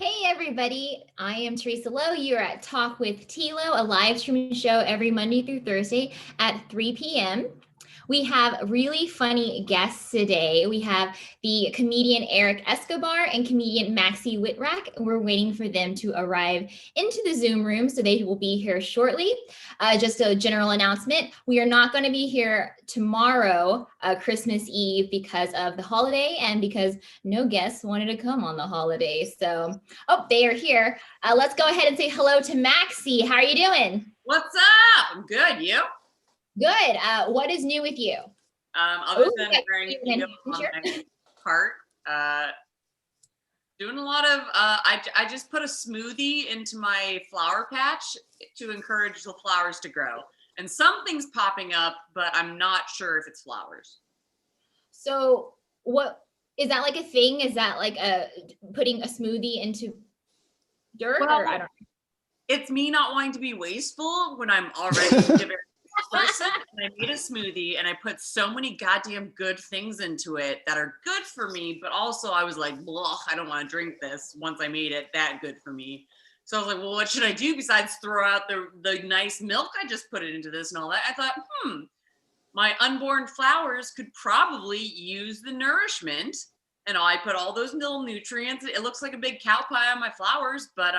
Hey everybody, I am Teresa Lo. You're at Talk with T.LO, a live streaming show every Monday through Thursday at 3 p.m. We have really funny guests today. We have the comedian Erik Escobar and comedian Maxi Witrak. We're waiting for them to arrive into the Zoom room, so they will be here shortly. Just a general announcement, we are not going to be here tomorrow, Christmas Eve, because of the holiday and because no guests wanted to come on the holiday. So, they are here. Let's go ahead and say hello to Maxi. How are you doing? What's up? I'm good. You? Good. What is new with you? Other than wearing on my cart, doing a lot of, I just put a smoothie into my flower patch to encourage the flowers to grow. And something's popping up, but I'm not sure if it's flowers. So what, is that like a thing? Is that like putting a smoothie into dirt? Well, or I don't know. It's me not wanting to be wasteful when I'm already a very person. And I made a smoothie and I put so many goddamn good things into it that are good for me, but also I was like, blah, I don't want to drink this once I made it that good for me. So I was like, well, what should I do besides throw out the nice milk I just put it into this and all that? I thought, my unborn flowers could probably use the nourishment. And I put all those little nutrients. It looks like a big cow pie on my flowers, but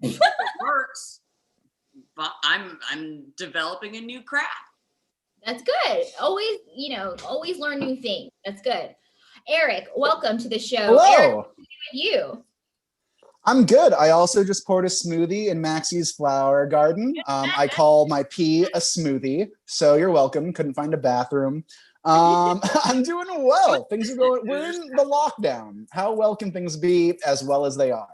it works. But I'm developing a new craft. That's good. Always, always learn new things. That's good. Erik, welcome to the show. Hello. Erik, what's with you? I'm good. I also just poured a smoothie in Maxi's flower garden. I call my pee a smoothie, so you're welcome. Couldn't find a bathroom. I'm doing well. Things are going, we're in the lockdown. How well can things be as well as they are?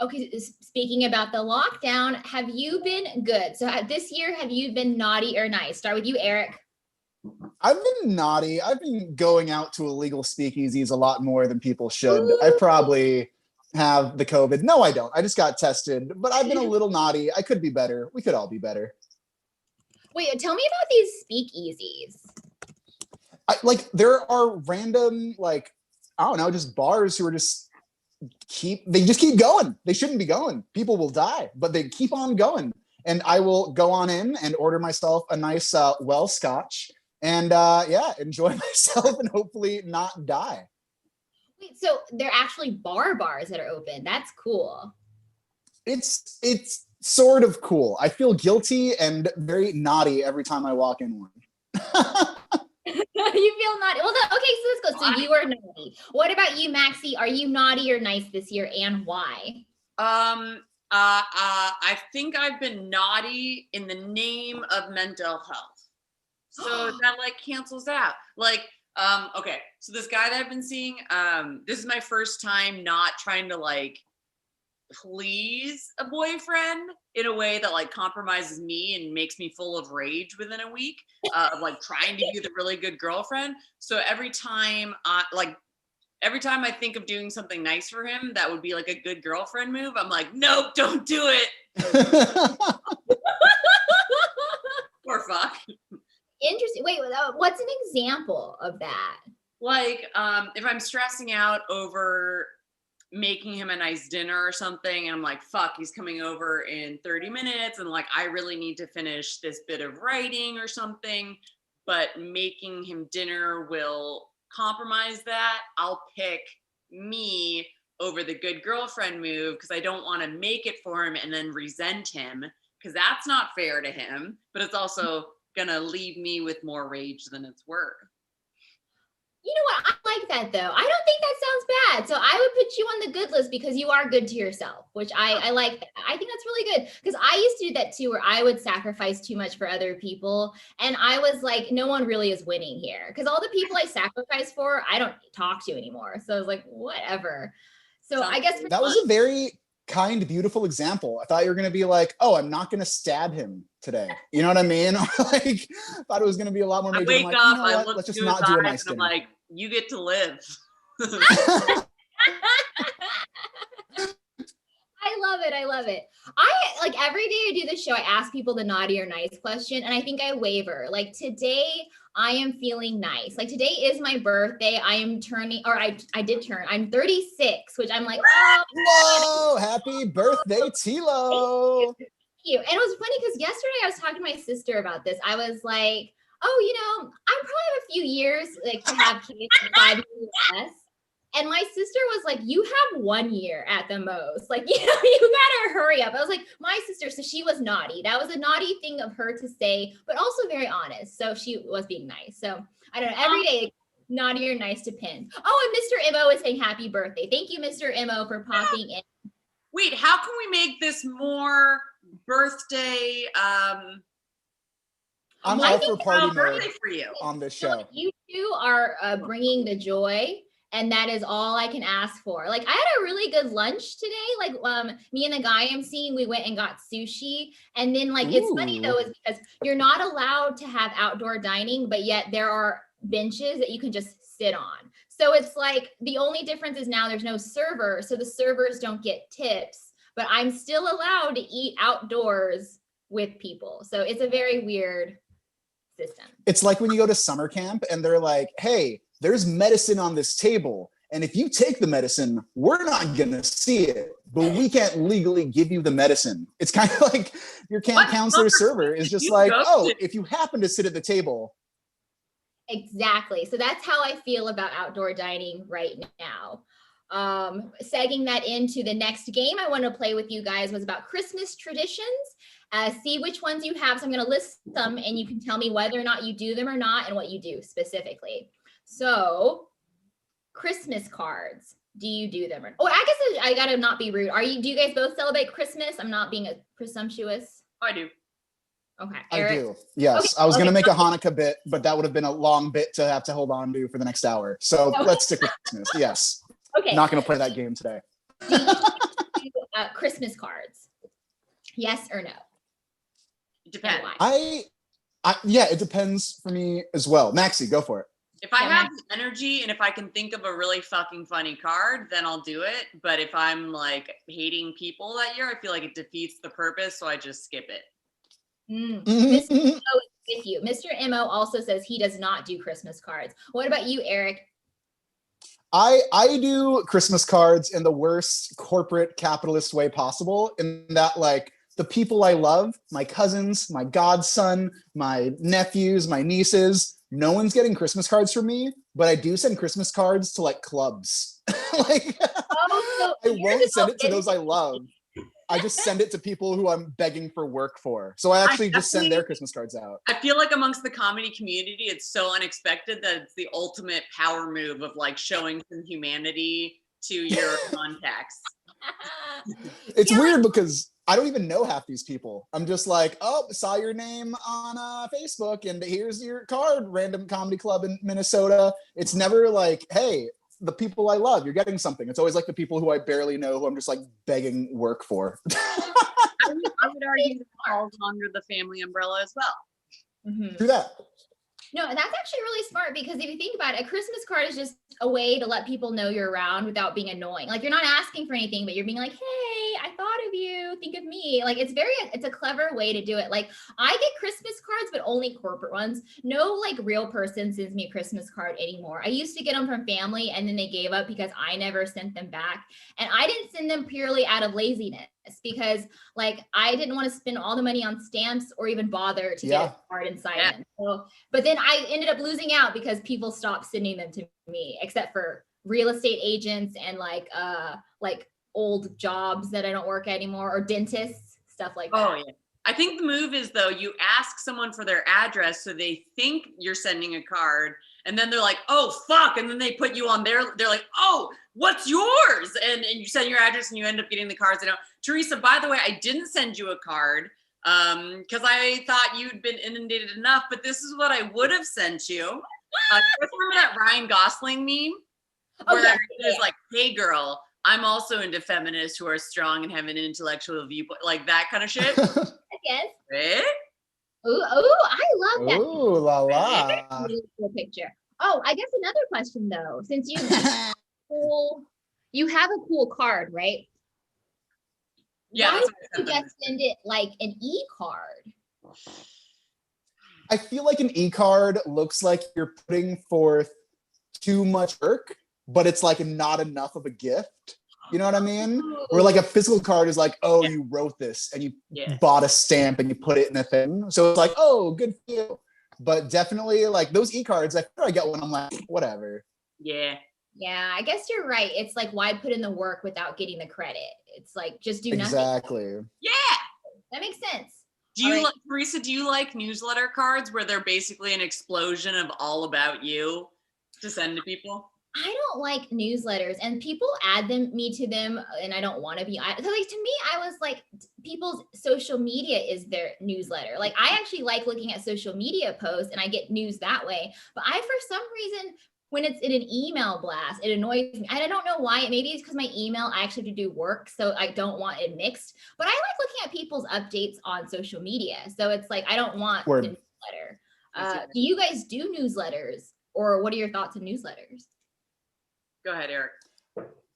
Okay, speaking about the lockdown, have you been good? So this year, have you been naughty or nice? Start with you, Erik. I've been naughty. I've been going out to illegal speakeasies a lot more than people should. Ooh. I probably have the COVID. No, I don't. I just got tested, but I've been a little naughty. I could be better. We could all be better. Wait, tell me about these speakeasies. There are random, I don't know, just bars who are just keep going. They shouldn't be going. People will die, but they keep on going. And I will go on in and order myself a nice well scotch and enjoy myself and hopefully not die. Wait, so they're actually bars that are open. That's cool. It's sort of cool. I feel guilty and very naughty every time I walk in one. You feel naughty. Well, okay, so let's go. So you are naughty. What about you, Maxi? Are you naughty or nice this year, and why? I think I've been naughty in the name of mental health. So that cancels out. Okay, so this guy that I've been seeing, this is my first time not trying to please a boyfriend in a way that compromises me and makes me full of rage within a week of trying to be the really good girlfriend. So every time I think of doing something nice for him that would be a good girlfriend move, I'm like, nope, don't do it. Poor fuck. Interesting. Wait, what's an example of that? If I'm stressing out over making him a nice dinner or something, and I'm like, fuck, he's coming over in 30 minutes, and I really need to finish this bit of writing or something, but making him dinner will compromise that, I'll pick me over the good girlfriend move because I don't want to make it for him and then resent him, because that's not fair to him, but it's also gonna leave me with more rage than it's worth. You know what? I like that though. I don't think that sounds bad. So I would put you on the good list because you are good to yourself, which I like that. I think that's really good because I used to do that too, where I would sacrifice too much for other people. And I was like, no one really is winning here because all the people I sacrifice for, I don't talk to anymore. So I was like, whatever. So I guess that was a very kind, beautiful example. I thought you were going to be like, oh, I'm not going to stab him today. You know what I mean? Thought it was going to be a lot more major. I wake up, I look through his eyes, and I'm like, you get to live. I love it. I every day I do this show, I ask people the naughty or nice question, and I think I waver. Today, I am feeling nice. Like today is my birthday. I am turning, or I did turn, I'm 36, which I'm like, oh, Whoa, happy birthday, T.LO. thank you. And it was funny because yesterday I was talking to my sister about this. I was like, oh, you know, I probably have a few years like to have kids, 5 years less. And my sister was like, you have 1 year at the most. Like, you know, you gotta hurry up. I was like, my sister, so she was naughty. That was a naughty thing of her to say, but also very honest. So she was being nice. So I don't know, every day, naughty or nice depends. Oh, and Mr. Imo is saying happy birthday. Thank you, Mr. Imo, for popping in. Wait, how can we make this more birthday? I'm all for party mode for you on this So show. you two are bringing the joy. And that is all I can ask for. Like I had a really good lunch today. Like me and the guy I'm seeing, we went and got sushi. And then like, it's funny though, is because you're not allowed to have outdoor dining, but yet there are benches that you can just sit on. So it's like, the only difference is now there's no server. So the servers don't get tips, but I'm still allowed to eat outdoors with people. So it's a very weird system. It's like when you go to summer camp and they're like, hey, there's medicine on this table. And if you take the medicine, we're not going to see it, but we can't legally give you the medicine. It's kind of like your camp counselor server is just like, oh, if you happen to sit at the table. Exactly. So that's how I feel about outdoor dining right now. Segging that into the next game I want to play with you guys was about Christmas traditions. See which ones you have. So I'm going to list them and you can tell me whether or not you do them or not and what you do specifically. So Christmas cards, do you do them? Oh, I guess I gotta not be rude. Do you guys both celebrate Christmas? I'm not being presumptuous. I do. Okay. Eric? I do. Yes. Okay. I was going to make a Hanukkah bit, but that would have been a long bit to have to hold on to for the next hour. So let's stick with Christmas. Yes. Okay. Not going to play that game today. Do you do Christmas cards? Yes or no? It depends. Yeah, it depends for me as well. Maxi, go for it. If I have the energy and if I can think of a really fucking funny card, then I'll do it. But if I'm like hating people that year, I feel like it defeats the purpose, so I just skip it. Mr. Mo is with you. Mr. Mo also says he does not do Christmas cards. What about you, Eric? I do Christmas cards in the worst corporate capitalist way possible, in that like the people I love, my cousins, my godson, my nephews, my nieces, no one's getting Christmas cards from me, but I do send Christmas cards to like clubs. Like I won't send it to those I love. I just send it to people who I'm begging for work for. So I actually just send their Christmas cards out. I feel like amongst the comedy community, it's so unexpected that it's the ultimate power move of like showing some humanity to your contacts. It's weird because I don't even know half these people. I'm just like, oh, saw your name on Facebook and here's your card, random comedy club in Minnesota. It's never like, hey, the people I love, you're getting something. It's always like the people who I barely know, who I'm just like begging work for. I would argue that falls under the family umbrella as well. Do that. No, that's actually really smart because if you think about it, a Christmas card is just a way to let people know you're around without being annoying. Like you're not asking for anything, but you're being like, hey, I thought of you, think of me. Like it's a clever way to do it. Like I get Christmas cards, but only corporate ones. No like real person sends me a Christmas card anymore. I used to get them from family and then they gave up because I never sent them back. And I didn't send them purely out of laziness because like I didn't want to spend all the money on stamps or even bother to get a card inside them. So, but then I ended up losing out because people stopped sending them to me, except for real estate agents and like old jobs that I don't work anymore, or dentists, stuff like that. Oh yeah. I think the move is though, you ask someone for their address so they think you're sending a card, and then they're like, oh fuck, and then they put you on they're like, oh, what's yours? And you send your address and you end up getting the cards. Teresa, by the way, I didn't send you a card because I thought you'd been inundated enough, but this is what I would have sent you. Remember that Ryan Gosling meme? Where it's like, hey girl, I'm also into feminists who are strong and have an intellectual viewpoint, like that kind of shit. Yes. Right? Ooh, I love that. Ooh, la la. Really cool picture. Oh, I guess another question though, since you have a cool card, right? Yeah. Why don't you just send it like an e-card? I feel like an e-card looks like you're putting forth too much work, but it's like not enough of a gift. You know what I mean? Where like a physical card is like, oh, you wrote this and you bought a stamp and you put it in a thing. So it's like, oh, good for you. But definitely like those e-cards, after I get one, I'm like, whatever. Yeah. Yeah, I guess you're right. It's like, why put in the work without getting the credit? It's like, just do nothing. Exactly. Yeah. That makes sense. Do you like, Teresa, do you like newsletter cards where they're basically an explosion of all about you to send to people? I don't like newsletters, and people add me to them, and I don't want to be. So like, to me, I was like, people's social media is their newsletter. Like, I actually like looking at social media posts, and I get news that way. But for some reason, when it's in an email blast, it annoys me. I don't know why. Maybe it's because my email, I actually have to do work, so I don't want it mixed. But I like looking at people's updates on social media. So it's like, I don't want the newsletter. Do you guys do newsletters, or what are your thoughts on newsletters? Go ahead, Eric.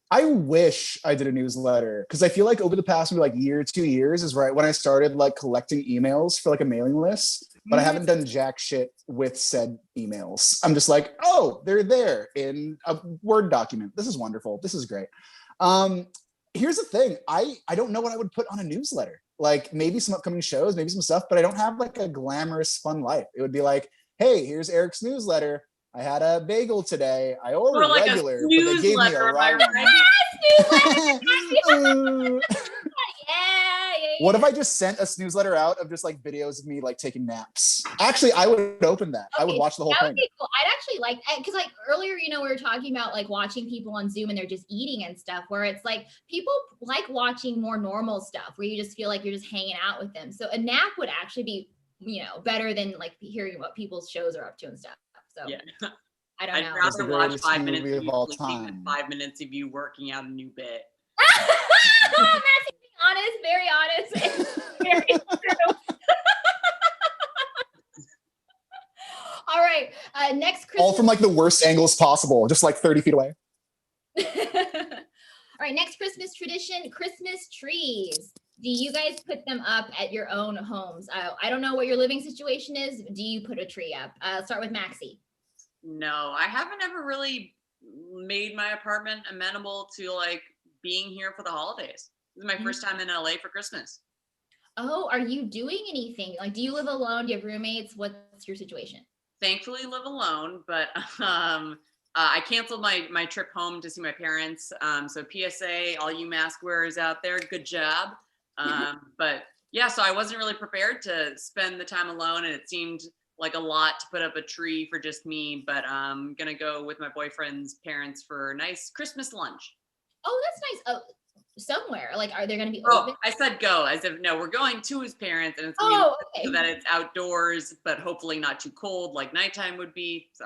I wish I did a newsletter because I feel like over the past maybe like year, 2 years is right when I started like collecting emails for like a mailing list, but I haven't done jack shit with said emails. I'm just like, oh, they're there in a Word document. This is wonderful. This is great. Here's the thing. I don't know what I would put on a newsletter. Like maybe some upcoming shows, maybe some stuff, but I don't have like a glamorous fun life. It would be like, hey, here's Eric's newsletter. I had a bagel today. I ordered like regular, but they gave me a raw one. What if I just sent a newsletter out of just like videos of me like taking naps? Actually, I would open that. Okay, I would watch the whole thing. Cool. I'd actually like, because like earlier, we were talking about like watching people on Zoom and they're just eating and stuff, where it's like people like watching more normal stuff where you just feel like you're just hanging out with them. So a nap would actually be, better than like hearing what people's shows are up to and stuff. So yeah. I don't know. I'd rather watch 5 minutes of you sleeping than 5 minutes of you working out a new bit. That's honest, very honest. Very true. All right. Next Christmas. All from like the worst angles possible, just like 30 feet away. All right. Next Christmas tradition, Christmas trees. Do you guys put them up at your own homes? I don't know what your living situation is. Do you put a tree up? Start with Maxi. No, I haven't ever really made my apartment amenable to like being here for the holidays. This is my first time in LA for Christmas. Oh, are you doing anything? Like, do you live alone? Do you have roommates? What's your situation? Thankfully live alone, but I canceled my trip home to see my parents. So PSA, all you mask wearers out there, good job. But yeah, so I wasn't really prepared to spend the time alone, and it seemed like a lot to put up a tree for just me, but I'm gonna go with my boyfriend's parents for a nice Christmas lunch. Oh, that's nice. Oh, somewhere. Like, are they gonna be open? I said go, as if no, we're going to his parents, and it's gonna be so that it's outdoors, but hopefully not too cold like nighttime would be. So.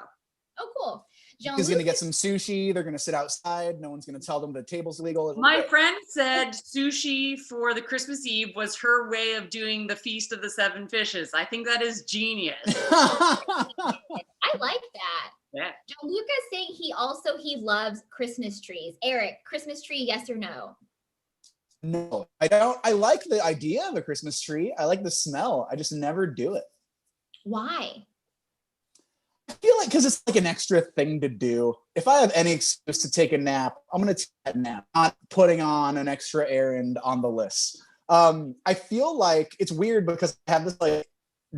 Oh, cool. He's going to get some sushi. They're going to sit outside. No one's going to tell them the table's illegal. My friend said sushi for the Christmas Eve was her way of doing the Feast of the Seven Fishes. I think that is genius. I like that. Yeah. Gianluca's saying he loves Christmas trees. Eric, Christmas tree, yes or no? No, I don't. I like the idea of a Christmas tree. I like the smell. I just never do it. Why? I feel like because it's like an extra thing to do. If I have any excuse to take a nap, I'm going to take that nap, not putting on an extra errand on the list. I feel like it's weird because I have this like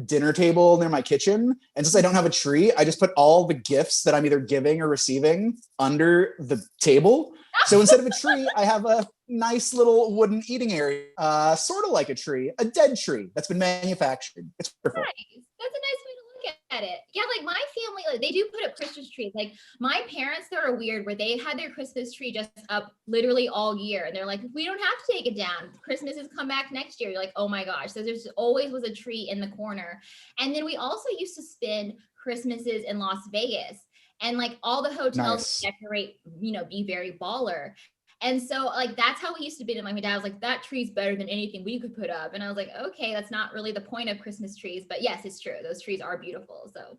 dinner table near my kitchen. And since I don't have a tree, I just put all the gifts that I'm either giving or receiving under the table. So instead of a tree, I have a nice little wooden eating area, sort of like a tree, a dead tree that's been manufactured. It's wonderful. Nice. That's a nice way to look at it. Yeah, like my family, like, they do put up Christmas trees. Like my parents, they're weird where they had their Christmas tree just up literally all year. And they're like, we don't have to take it down. Christmas has come back next year. You're like, oh my gosh. So there's always was a tree in the corner. And then we also used to spend Christmases in Las Vegas. And like all the hotels decorate, be very baller. And so like, that's how we used to be. And like, my dad was like, that tree's better than anything we could put up. And I was like, okay, that's not really the point of Christmas trees, but yes, it's true. Those trees are beautiful. So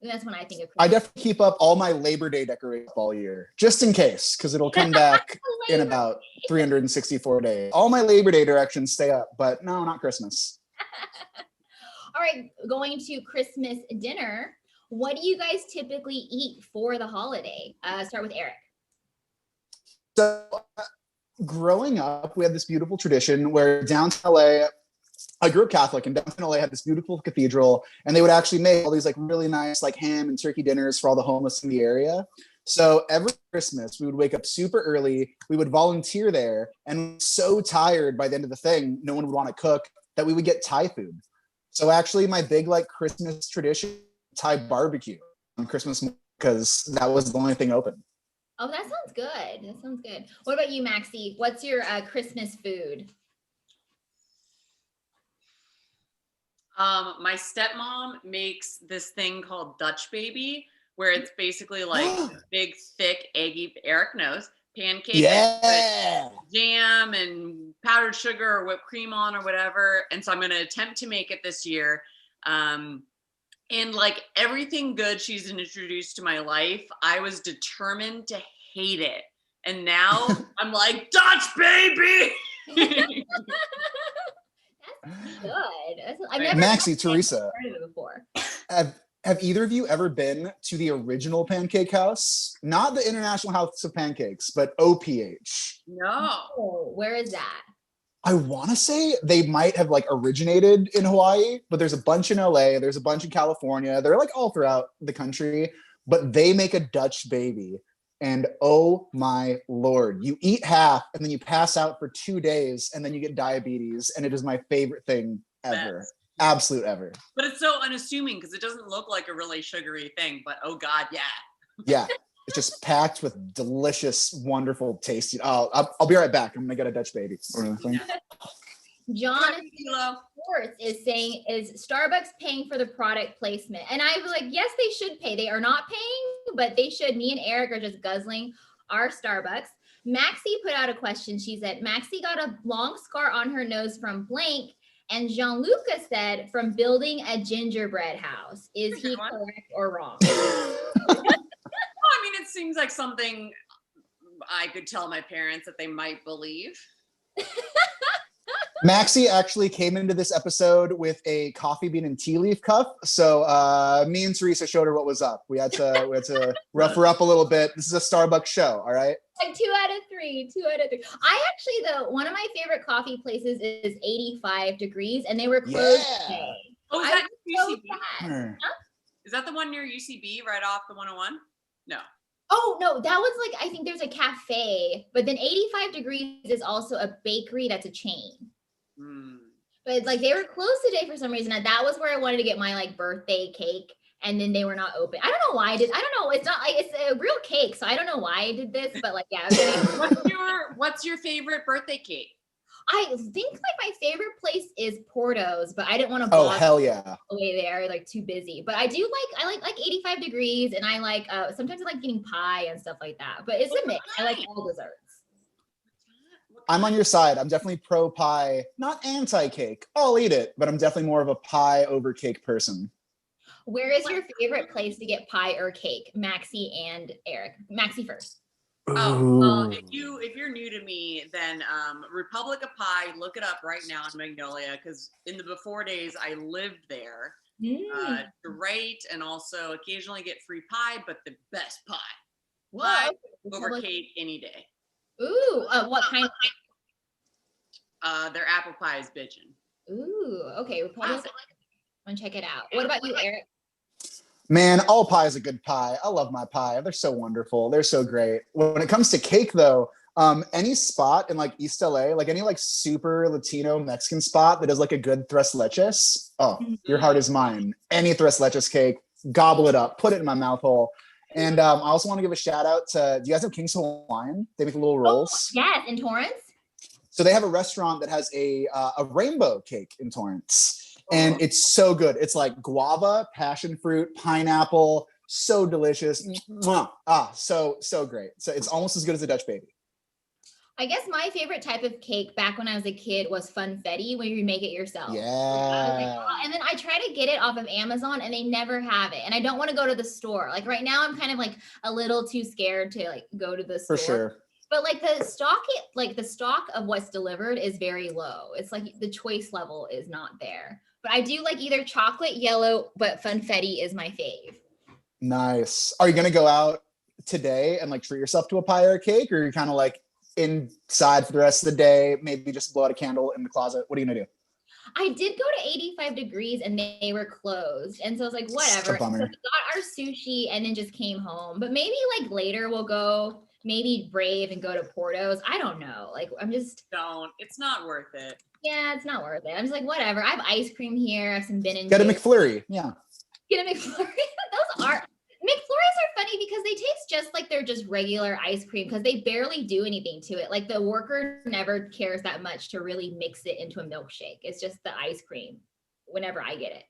that's when I think of Christmas. I definitely keep up all my Labor Day decorations all year, just in case, because it'll come back in about 364 days. All my Labor Day directions stay up, but no, not Christmas. All right, going to Christmas dinner. What do you guys typically eat for the holiday? Start with Erik. So growing up, we had this beautiful tradition where downtown LA, I grew up Catholic, and downtown LA had this beautiful cathedral, and they would actually make all these like really nice like ham and turkey dinners for all the homeless in the area. So every Christmas, we would wake up super early. We would volunteer there, and so tired by the end of the thing, no one would want to cook, that we would get Thai food. So actually, my big like Christmas tradition, Thai barbecue on Christmas, because that was the only thing open. Oh, that sounds good. That sounds good. What about you, Maxi? What's your Christmas food? My stepmom makes this thing called Dutch baby, where it's basically like big, thick, eggy, Erik knows, pancake with jam and powdered sugar or whipped cream on or whatever. And so I'm going to attempt to make it this year. And like everything good she's introduced to my life, I was determined to hate it. And now I'm like, Dutch baby! That's good. I've never Maxi, Teresa, heard of it before. have either of you ever been to the original pancake house? Not the International House of Pancakes, but OPH. No. Oh, where is that? I want to say they might have like originated in Hawaii, but there's a bunch in LA, there's a bunch in California. They're like all throughout the country, but they make a Dutch baby. And oh my Lord, you eat half and then you pass out for 2 days and then you get diabetes. And it is my favorite thing ever. Best. Absolute ever. But it's so unassuming because it doesn't look like a really sugary thing, but oh God, yeah. Yeah. It's just packed with delicious, wonderful, tasty. I'll be right back. I'm gonna get a Dutch baby. John Sports is saying, is Starbucks paying for the product placement? And I was like, yes, they should pay. They are not paying, but they should. Me and Erik are just guzzling our Starbucks. Maxi put out a question. She said, Maxi got a long scar on her nose from blank. And Gianluca said, from building a gingerbread house. Is he correct or wrong? I mean, it seems like something I could tell my parents that they might believe. Maxi actually came into this episode with a coffee bean and tea leaf cup. So me and Teresa showed her what was up. We had to rough her up a little bit. This is a Starbucks show, all right? Like 2 out of 3, 2 out of 3. I actually, though, one of my favorite coffee places is 85 Degrees, and they were closed today. Oh, is that UCB? Huh? Is that the one near UCB right off the 101? No. Oh, no, that was like, I think there's a cafe, but then 85 Degrees is also a bakery that's a chain. But like they were closed today for some reason. And that was where I wanted to get my like birthday cake, and then they were not open. I don't know why I did. I don't know. It's not like it's a real cake, so I don't know why I did this. But like, yeah. What's your favorite birthday cake? I think like my favorite place is Porto's, but I didn't want to. Oh hell yeah! Away there, like too busy. But I do like 85 Degrees, and I like sometimes I like getting pie and stuff like that. But it's a mix. I like all desserts. I'm on your side. I'm definitely pro pie, not anti-cake. I'll eat it, but I'm definitely more of a pie over cake person. Where is your favorite place to get pie or cake? Maxi and Erik. Maxi first. Oh, if you're new to me, then Republic of Pie, look it up right now in Magnolia, because in the before days I lived there. Great, and also occasionally get free pie, but the best pie. Pie over cake any day. Ooh, what kind? Their apple pie is bitchin'. Ooh, okay. I'm gonna check it out. What about you, Erik? Man, all pie is a good pie. I love my pie. They're so wonderful. They're so great. When it comes to cake, though, any spot in like East LA, like any like super Latino Mexican spot that does like a good tres leches, your heart is mine. Any tres leches cake, gobble it up, put it in my mouth hole. And I also want to give a shout out to, do you guys have King's Hawaiian? They make little rolls. Yes, in Torrance. So they have a restaurant that has a rainbow cake in Torrance. And it's so good. It's like guava, passion fruit, pineapple, so delicious. So great. So it's almost as good as a Dutch baby. I guess my favorite type of cake back when I was a kid was funfetti, where you make it yourself. Yeah. And then I try to get it off of Amazon and they never have it. And I don't want to go to the store. Like right now I'm kind of like a little too scared to like go to the store. For sure. But like the stock of what's delivered is very low. It's like the choice level is not there. But I do like either chocolate, yellow, but funfetti is my fave. Nice. Are you gonna go out today and like treat yourself to a pie or a cake, or are you kind of like inside for the rest of the day? Maybe just blow out a candle in the closet. What are you gonna do? I did go to 85 degrees and they were closed. And so I was like, whatever. So we got our sushi and then just came home. But maybe like later we'll go maybe brave and go to Porto's. I don't know. Like don't. It's not worth it. Yeah, it's not worth it. I'm just like, whatever. I have ice cream here. I have some Ben and Get a Jerry's. McFlurry. Yeah. Get a McFlurry. Those are McFlurries are funny because they taste just like they're just regular ice cream because they barely do anything to it. Like the worker never cares that much to really mix it into a milkshake. It's just the ice cream whenever I get it.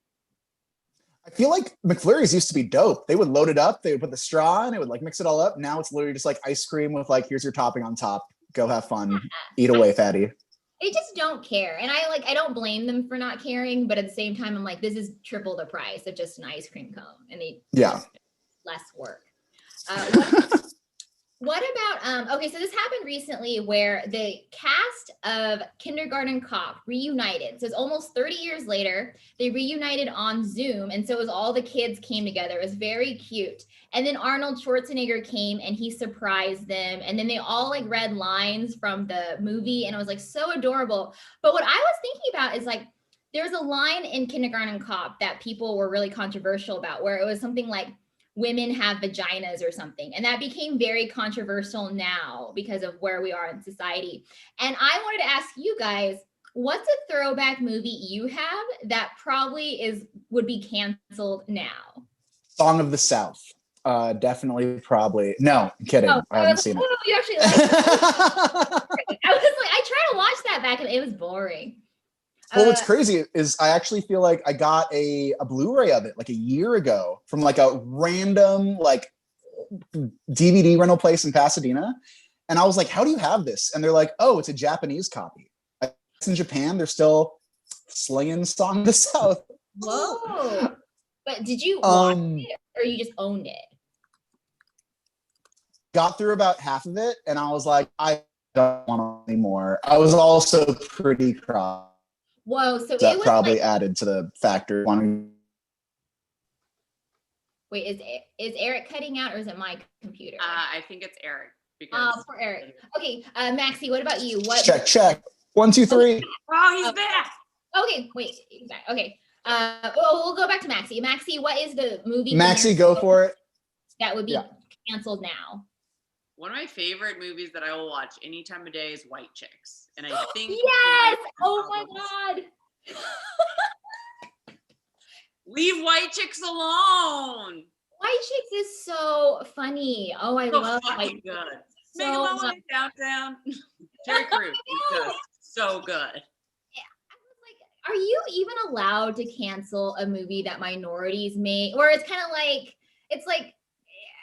I feel like McFlurries used to be dope. They would load it up, they would put the straw in, it would like mix it all up. Now it's literally just like ice cream with like, here's your topping on top. Go have fun. Eat away, fatty. They just don't care. And I don't blame them for not caring, but at the same time, I'm like, this is triple the price of just an ice cream cone. And they less work. What about, okay, so this happened recently where the cast of Kindergarten Cop reunited. So it's almost 30 years later, they reunited on Zoom. And so it was all the kids came together. It was very cute. And then Arnold Schwarzenegger came and he surprised them. And then they all like read lines from the movie and it was like so adorable. But what I was thinking about is like, there's a line in Kindergarten Cop that people were really controversial about where it was something like, women have vaginas or something. And that became very controversial now because of where we are in society. And I wanted to ask you guys, what's a throwback movie you have that probably would be canceled now? Song of the South. Definitely, probably. No, I'm kidding. Oh, I haven't seen it. You actually like it. I was like, I tried to watch that back and it was boring. Well, what's crazy is I actually feel like I got a Blu-ray of it like a year ago from like a random like DVD rental place in Pasadena. And I was like, how do you have this? And they're like, oh, it's a Japanese copy. It's in Japan. They're still slinging Song of the South. Whoa. But did you watch it or you just owned it? Got through about half of it and I was like, I don't want anymore. I was also pretty cross. Whoa, so that it was probably like, added to the factor. Wait, is Eric cutting out or is it my computer? I think it's Eric. Because poor Eric. Okay, Maxi, what about you? Check. 1, 2, 3. Oh, he's back. Okay, wait, he's back. Okay. We'll go back to Maxi. Maxi, what is the movie? Maxi, go for it. That would be canceled now. One of my favorite movies that I will watch any time of day is White Chicks. And I think yes! Oh my God. Leave White Chicks alone. White Chicks is so funny. Oh, I love White Chicks. Good. Making my way downtown. Terry Crews is just so good. Yeah. I was like, are you even allowed to cancel a movie that minorities make? Or it's kind of like, it's like,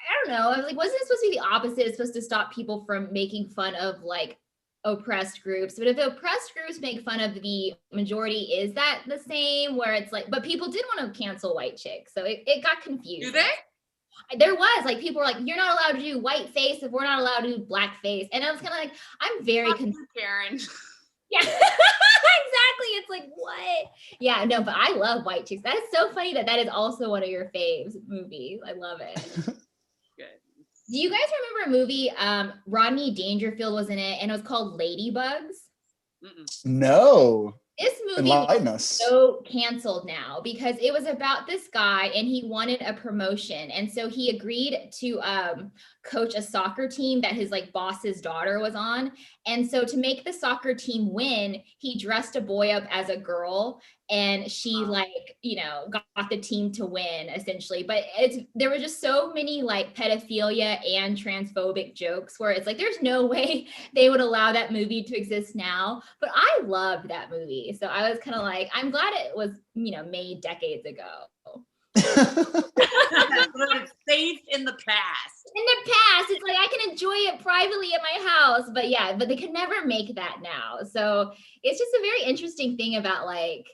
I don't know. I was like, wasn't it supposed to be the opposite? It's supposed to stop people from making fun of like oppressed groups. But if the oppressed groups make fun of the majority, is that the same? Where it's like, but people did want to cancel White Chicks. So it got confused. Do they? There was like, people were like, you're not allowed to do white face if we're not allowed to do black face. And I was kind of like, I'm very confused. Karen. Yeah, exactly. It's like, what? Yeah, no, but I love White Chicks. That is so funny that is also one of your faves movies. I love it. Do you guys remember a movie? Rodney Dangerfield was in it, and it was called Ladybugs. No. This movie is so canceled now because it was about this guy and he wanted a promotion. And so he agreed to coach a soccer team that his like boss's daughter was on. And so to make the soccer team win, he dressed a boy up as a girl and she like, you know, got the team to win essentially. But there were just so many like pedophilia and transphobic jokes where it's like, there's no way they would allow that movie to exist now. But I loved that movie. So I was kind of like, I'm glad it was, you know, made decades ago. It's safe in the past. In the past, it's like I can enjoy it privately at my house, but yeah, but they could never make that now. So it's just a very interesting thing about like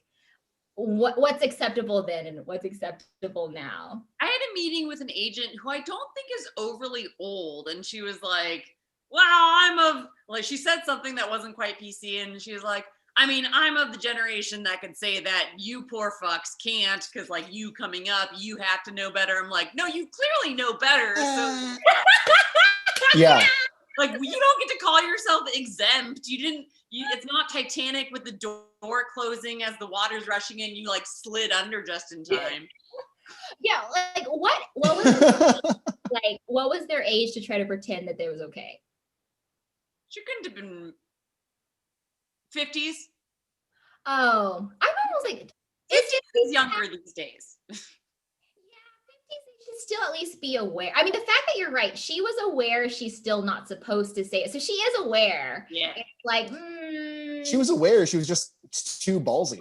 what's acceptable then and what's acceptable now. I had a meeting with an agent who I don't think is overly old, and she was like, "Wow, she said something that wasn't quite PC, and she was like, I mean, I'm of the generation that could say that you poor fucks can't, because like you coming up, you have to know better. I'm like, no, you clearly know better. So Yeah. like, you don't get to call yourself exempt. It's not Titanic with the door closing as the water's rushing in. You like slid under just in time. Yeah, like what was what was their age to try to pretend that they was okay? She couldn't have been 50s. Oh, I'm almost like It's just younger these days. Yeah, 50s, they should still at least be aware. I mean, the fact that you're right, she was aware she's still not supposed to say it. So she is aware. Yeah. It's like, She was aware. She was just too ballsy.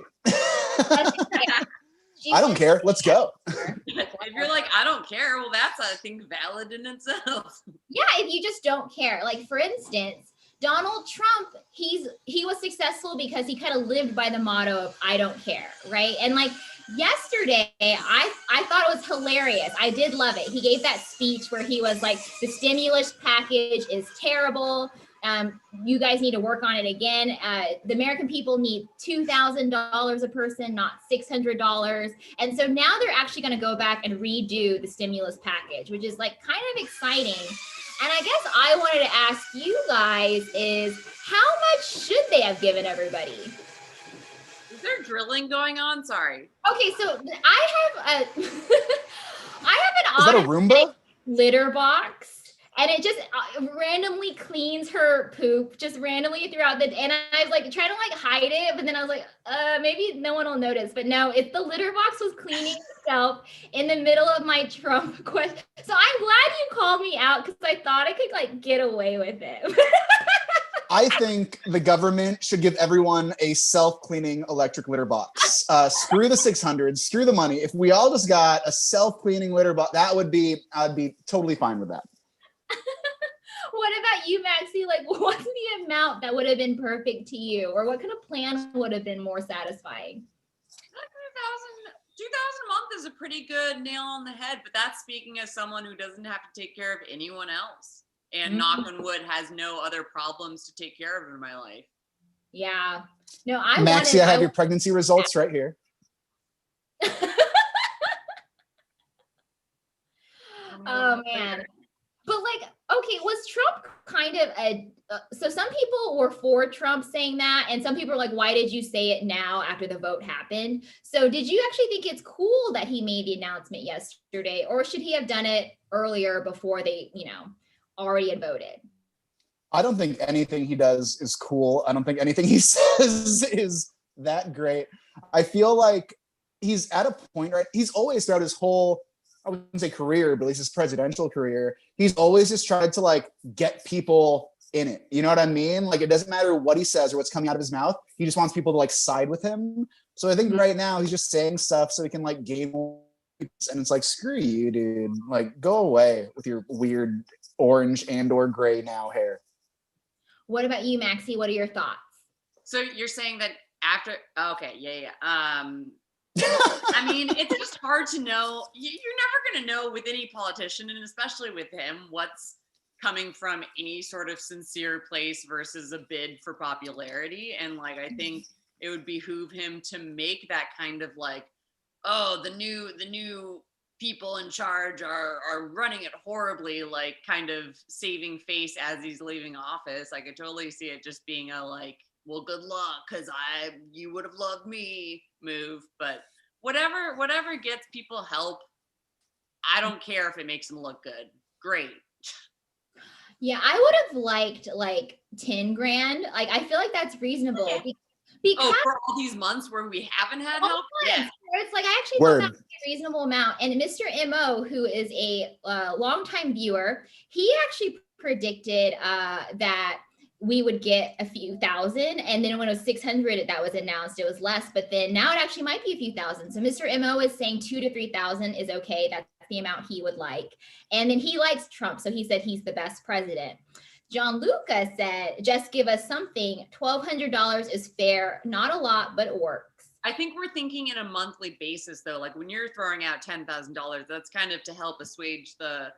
She I don't was- care. Let's go. If you're like, I don't care, well, that's, I think, valid in itself. Yeah, if you just don't care. Like, for instance, Donald Trump, he was successful because he kind of lived by the motto of I don't care, right? And like yesterday, I thought it was hilarious. I did love it. He gave that speech where he was like, the stimulus package is terrible. You guys need to work on it again. The American people need $2,000 a person, not $600. And so now they're actually going to go back and redo the stimulus package, which is like kind of exciting. And I guess I wanted to ask you guys is how much should they have given everybody? Is there drilling going on? Sorry. Okay, so I have an Is that a automatic Roomba? litter box. And it just randomly cleans her poop, just randomly throughout the day. And I was like trying to like hide it, but then I was like, maybe no one will notice. But no, it's the litter box was cleaning itself in the middle of my Trump question. So I'm glad you called me out because I thought I could like get away with it. I think the government should give everyone a self-cleaning electric litter box. Screw the 600, screw the money. If we all just got a self-cleaning litter box, I'd be totally fine with that. What about you, Maxi? Like, what's the amount that would have been perfect to you? Or what kind of plan would have been more satisfying? 2,000 a month is a pretty good nail on the head, but that's speaking as someone who doesn't have to take care of anyone else. And knock on wood, has no other problems to take care of in my life. Yeah. No, Maxi, I have your pregnancy results right here. Oh man. But like, okay, was Trump kind of so some people were for Trump saying that, and some people are like, why did you say it now after the vote happened? So did you actually think it's cool that he made the announcement yesterday, or should he have done it earlier before they, already had voted? I don't think anything he does is cool. I don't think anything he says is that great. I feel like he's at a point, right? He's always throughout his whole, I wouldn't say career, but at least his presidential career, he's always just tried to like get people in it. You know what I mean? Like it doesn't matter what he says or what's coming out of his mouth. He just wants people to like side with him. So I think right now he's just saying stuff so he can like gain more. And it's like, screw you, dude. Like go away with your weird orange and/or gray now hair. What about you, Maxi? What are your thoughts? So you're saying that after, okay, yeah. I mean, it's just hard to know. You're never going to know with any politician, and especially with him, what's coming from any sort of sincere place versus a bid for popularity. And like, I think it would behoove him to make that kind of like, oh, the new people in charge are running it horribly, like kind of saving face as he's leaving office. I could totally see it just being a like, well, good luck, because you would have loved me move. But whatever gets people help, I don't care if it makes them look good. Great. Yeah, I would have liked like 10 grand. Like I feel like that's reasonable. Yeah. Because for all these months where we haven't had help? Yeah. It's like I actually thought that was a reasonable amount. And Mr. Mo, who is a longtime viewer, he actually predicted that we would get a few thousand. And then when it was 600, that was announced, it was less. But then now it actually might be a few thousand. So Mr. Mo is saying 2,000 to 3,000 is okay. That's the amount he would like. And then he likes Trump. So he said he's the best president. John Luca said, just give us something. $1,200 is fair. Not a lot, but it works. I think we're thinking in a monthly basis, though. Like when you're throwing out $10,000, that's kind of to help assuage the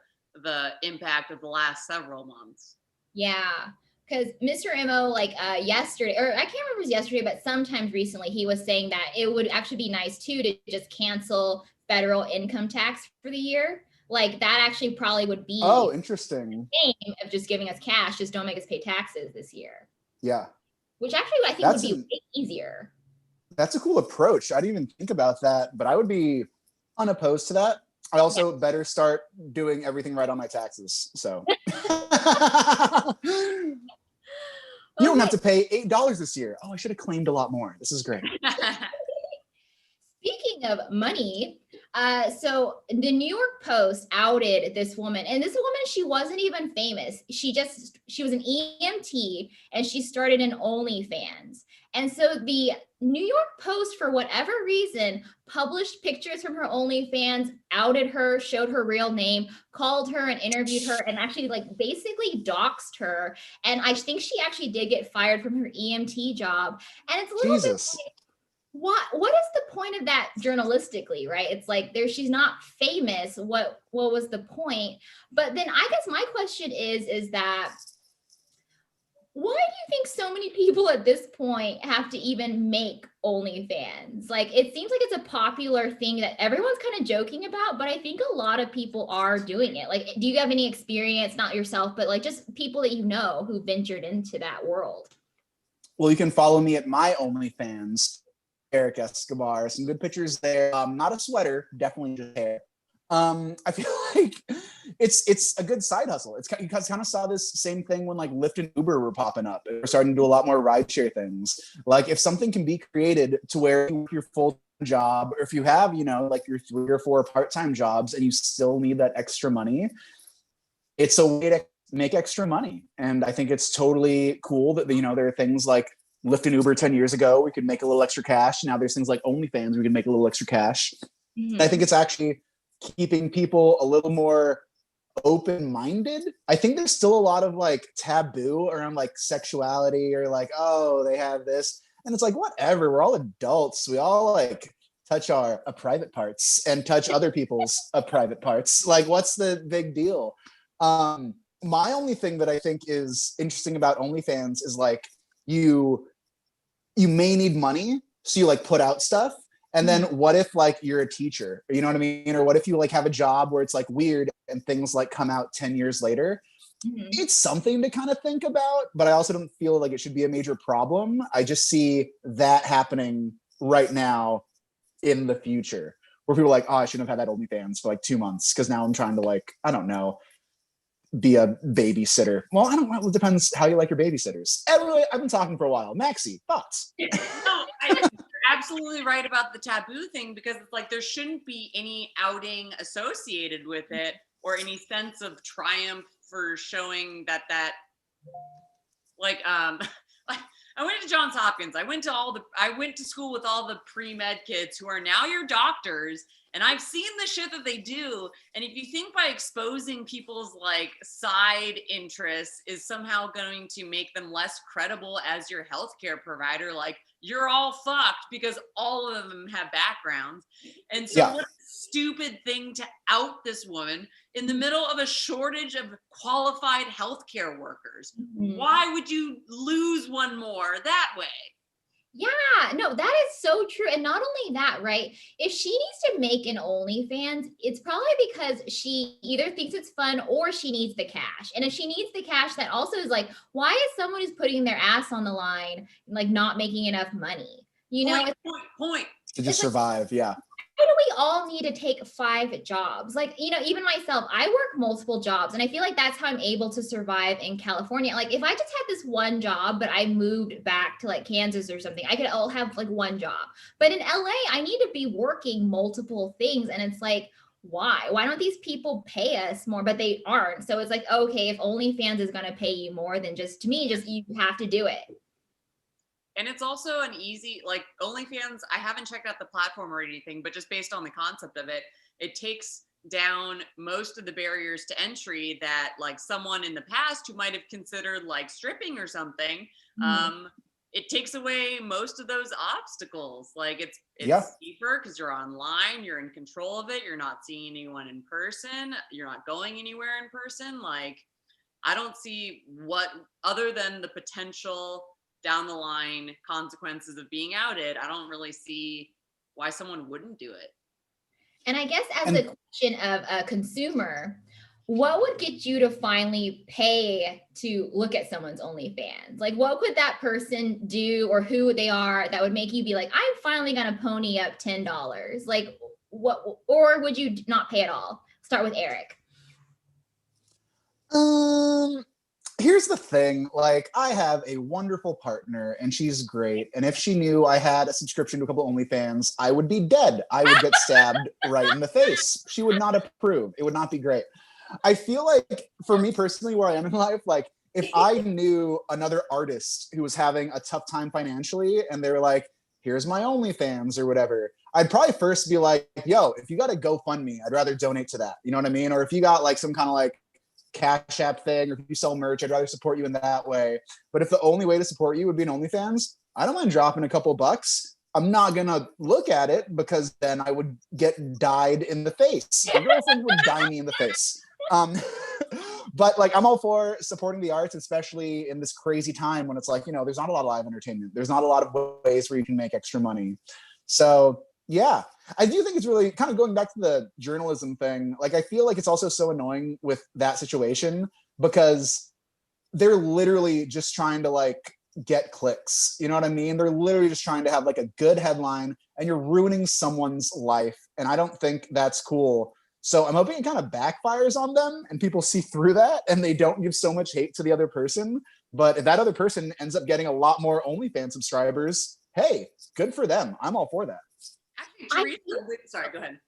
impact of the last several months. Yeah, Because Mr. Mo, like yesterday, or I can't remember if it was yesterday, but sometimes recently, he was saying that it would actually be nice too to just cancel federal income tax for the year. Like that actually probably would be interesting. the of just giving us cash, just don't make us pay taxes this year. Yeah. Which actually I think would be way easier. That's a cool approach. I didn't even think about that, but I would be unopposed to that. I also better start doing everything right on my taxes. So you don't have to pay $8 this year. Oh, I should have claimed a lot more. This is great. Speaking of money, so the New York Post outed this woman, and this woman, she wasn't even famous. She was an EMT, and she started an OnlyFans. And so the New York Post, for whatever reason, published pictures from her OnlyFans, outed her, showed her real name, called her and interviewed her, and actually like basically doxed her. And I think she actually did get fired from her EMT job. And it's a little bit like, what is the point of that journalistically, right? It's like she's not famous. What was the point? But then I guess my question is that why do you think so many people at this point have to even make OnlyFans? Like, it seems like it's a popular thing that everyone's kind of joking about, but I think a lot of people are doing it. Like, do you have any experience, not yourself, but like just people that you know who ventured into that world? Well, you can follow me at my OnlyFans, Erik Escobar. Some good pictures there. Not a sweater, definitely just hair. I feel like it's a good side hustle. You guys kind of saw this same thing when like Lyft and Uber were popping up. We're starting to do a lot more rideshare things. Like if something can be created to where your full job, or if you have, like your 3 or 4 part-time jobs and you still need that extra money, it's a way to make extra money. And I think it's totally cool that, there are things like Lyft and Uber 10 years ago, we could make a little extra cash. Now there's things like OnlyFans, we can make a little extra cash. Mm-hmm. I think it's actually keeping people a little more open-minded. I think there's still a lot of like taboo around like sexuality, or like, oh, they have this. And it's like, whatever, we're all adults. We all like touch our private parts and touch other people's private parts. Like, what's the big deal? My only thing that I think is interesting about OnlyFans is like, you may need money, so you like put out stuff. And then what if like you're a teacher, you know what I mean? Or what if you like have a job where it's like weird and things like come out 10 years later? Mm-hmm. It's something to kind of think about, but I also don't feel like it should be a major problem. I just see that happening right now in the future, where people are like, oh, I shouldn't have had that OnlyFans for like 2 months because now I'm trying to like, I don't know, be a babysitter. Well, I don't know. It depends how you like your babysitters. Anyway, I've been talking for a while. Maxi, thoughts? No, you're absolutely right about the taboo thing, because it's like there shouldn't be any outing associated with it, or any sense of triumph for showing that like I went to Johns Hopkins. I went to school with all the pre-med kids who are now your doctors. And I've seen the shit that they do. And if you think by exposing people's like side interests is somehow going to make them less credible as your healthcare provider, like you're all fucked, because all of them have backgrounds. And so what a stupid thing to out this woman in the middle of a shortage of qualified healthcare workers. Mm-hmm. Why would you lose one more that way? Yeah, no, that is so true. And not only that, right? If she needs to make an OnlyFans, it's probably because she either thinks it's fun or she needs the cash. And if she needs the cash, that also is like, why is someone who's putting their ass on the line, like not making enough money? Point. To just survive, yeah. Why do we all need to take 5 jobs? Like, even myself, I work multiple jobs, and I feel like that's how I'm able to survive in California. Like, if I just had this one job, but I moved back to like Kansas or something, I could all have like one job. But in LA, I need to be working multiple things. And it's like, why don't these people pay us more? But they aren't. So it's like, okay, if OnlyFans is going to pay you more, than just you have to do it. And it's also an easy, like OnlyFans, I haven't checked out the platform or anything, but just based on the concept of it, it takes down most of the barriers to entry that like someone in the past who might have considered like stripping or something, it takes away most of those obstacles. Like it's cheaper because you're online, you're in control of it, you're not seeing anyone in person, you're not going anywhere in person. Like I don't see what, other than the potential down the line consequences of being outed, I don't really see why someone wouldn't do it. And I guess as And- a question of a consumer, what would get you to finally pay to look at someone's OnlyFans? Like, what could that person do, or who they are, that would make you be like, I'm finally gonna pony up $10? Like, what, or would you not pay at all? Start with Erik. Here's the thing, like, I have a wonderful partner and she's great. And if she knew I had a subscription to a couple OnlyFans, I would be dead. I would get stabbed right in the face. She would not approve. It would not be great. I feel like for me personally, where I am in life, like if I knew another artist who was having a tough time financially and they were like, here's my OnlyFans or whatever, I'd probably first be like, yo, if you got a GoFundMe, I'd rather donate to that. You know what I mean? Or if you got like some kind of like Cash App thing, or if you sell merch, I'd rather support you in that way. But if the only way to support you would be an OnlyFans, I don't mind dropping a couple bucks. I'm not gonna look at it because then I would get dyed in the face. My girlfriend would dye me in the face. But like, I'm all for supporting the arts, especially in this crazy time when it's like, you know, there's not a lot of live entertainment. There's not a lot of ways where you can make extra money. So yeah, I do think it's really kind of going back to the journalism thing. Like, I feel like it's also so annoying with that situation because they're literally just trying to like get clicks. You know what I mean? They're literally just trying to have like a good headline, and you're ruining someone's life. And I don't think that's cool. So I'm hoping it kind of backfires on them and people see through that and they don't give so much hate to the other person. But if that other person ends up getting a lot more OnlyFans subscribers, hey, good for them. I'm all for that. Actually, sorry, go ahead.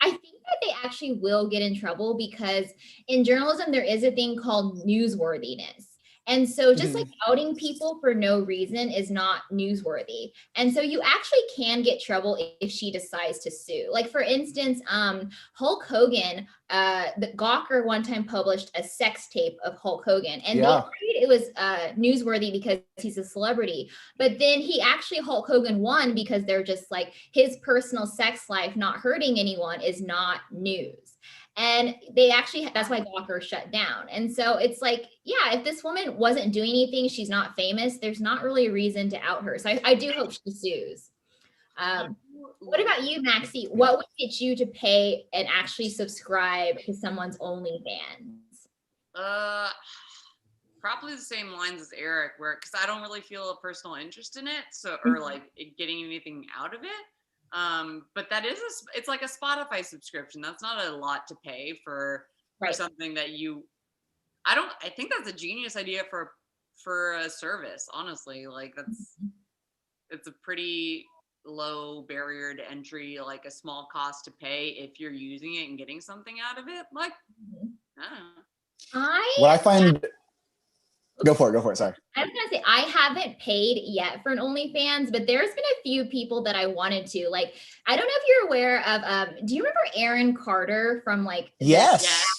I think that they actually will get in trouble because in journalism, there is a thing called newsworthiness. And so just like outing people for no reason is not newsworthy. And so you actually can get trouble if she decides to sue. Like for instance, Hulk Hogan, the Gawker one time published a sex tape of Hulk Hogan, and they agreed it was newsworthy because he's a celebrity. But then Hulk Hogan won because they're just like, his personal sex life not hurting anyone is not news. And they actually, that's why Gawker shut down. And so it's like, yeah, if this woman wasn't doing anything, she's not famous, there's not really a reason to out her. So I do hope she sues. What about you, Maxi? What would get you to pay and actually subscribe to someone's OnlyFans? Probably the same lines as Erik, where, because I don't really feel a personal interest in it, so, or like getting anything out of it. But that is it's like a Spotify subscription. That's not a lot to pay for something that I think that's a genius idea for a service, honestly. Like it's a pretty low barrier to entry, like a small cost to pay if you're using it and getting something out of it. Like, I don't know. What I find, go for it, sorry. I was gonna say, I haven't paid yet for an OnlyFans, but there's been a few people that I wanted to. Like, I don't know if you're aware of, do you remember Aaron Carter from like— Yes.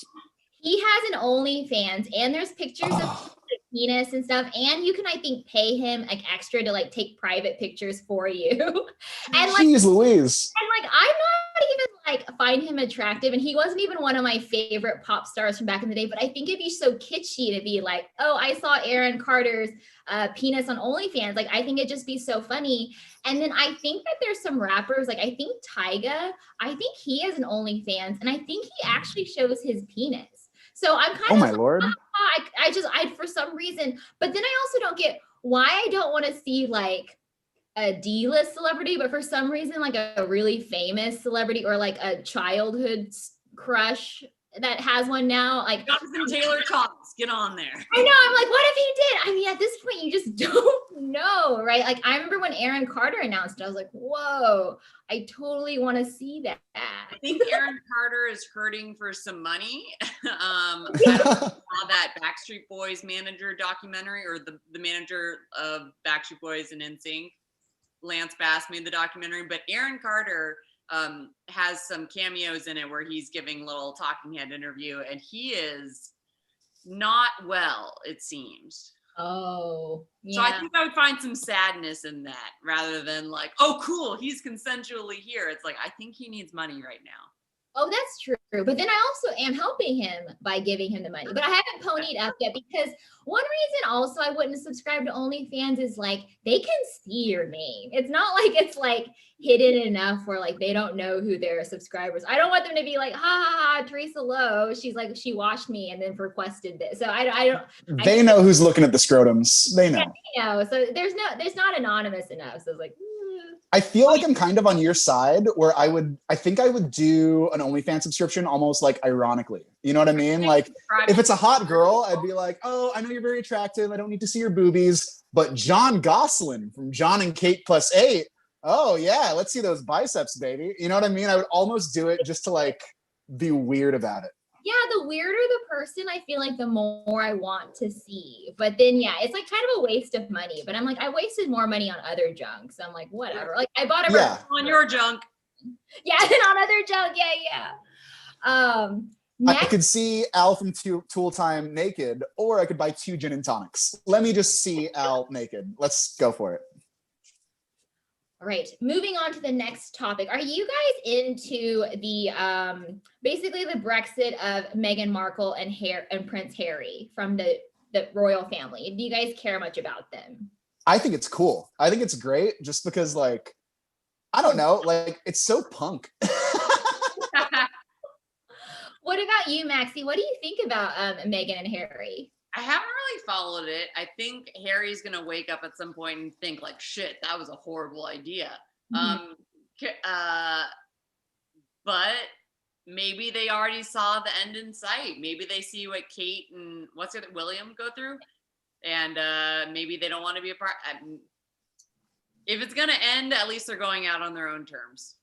He has an OnlyFans, and there's pictures of penis and stuff, and you can, I think, pay him like extra to like take private pictures for you. And like, Jeez Louise. And like, I'm not even like find him attractive, and he wasn't even one of my favorite pop stars from back in the day, but I think it'd be so kitschy to be like, oh, I saw Aaron Carter's penis on OnlyFans. Like, I think it'd just be so funny. And then I think that there's some rappers, like I think Tyga, I think he has an OnlyFans, and I think he actually shows his penis. So I'm kind of, my Lord. I for some reason, but then I also don't get why I don't want to see like a D-list celebrity, but for some reason, like a really famous celebrity or like a childhood crush that has one now, like Jonathan Taylor Thomas, get on there. I know. I'm like, what if he did? I mean, at this point, you just don't know, right? Like, I remember when Aaron Carter announced it, I was like, whoa, I totally want to see that. I think Aaron Carter is hurting for some money. I saw that Backstreet Boys manager documentary, or the manager of Backstreet Boys and NSYNC, Lance Bass, made the documentary, but Aaron Carter has some cameos in it where he's giving little talking head interview, and he is not well, it seems. Oh, yeah. So I think I would find some sadness in that rather than like, oh, cool, he's consensually here. It's like, I think he needs money right now. Oh, that's true. But then I also am helping him by giving him the money. But I haven't ponied up yet because one reason also I wouldn't subscribe to OnlyFans is like they can see your name. It's not like it's like hidden enough where like they don't know who their subscribers. I don't want them to be like, ha ha ha, Teresa Lo. She's like, she watched me and then requested this. So I don't. They know who's looking at the scrotums. They know. Yeah, so there's not anonymous enough. So it's like. I feel like I'm kind of on your side where I think I would do an OnlyFans subscription almost like ironically. You know what I mean? Like if it's a hot girl, I'd be like, oh, I know you're very attractive. I don't need to see your boobies. But John Gosselin from John and Kate +8. Oh yeah, let's see those biceps, baby. You know what I mean? I would almost do it just to like be weird about it. Yeah, the weirder the person, I feel like the more I want to see. But then, yeah, it's like kind of a waste of money. But I'm like, I wasted more money on other junk. So I'm like, whatever. Like I bought a on your junk. Yeah, and on other junk. Yeah. I could see Al from Tool Time naked, or I could buy 2 gin and tonics. Let me just see Al naked. Let's go for it. All right, moving on to the next topic. Are you guys into the basically the Brexit of Meghan Markle and Prince Harry from the royal family? Do you guys care much about them? I think it's cool. I think it's great just because like, I don't know, like it's so punk. What about you, Maxi? What do you think about Meghan and Harry? I haven't really followed it. I think Harry's gonna wake up at some point and think like, shit, that was a horrible idea. Mm-hmm. But maybe they already saw the end in sight. Maybe they see what Kate and William go through, and maybe they don't want to be a part. If it's gonna end, at least they're going out on their own terms.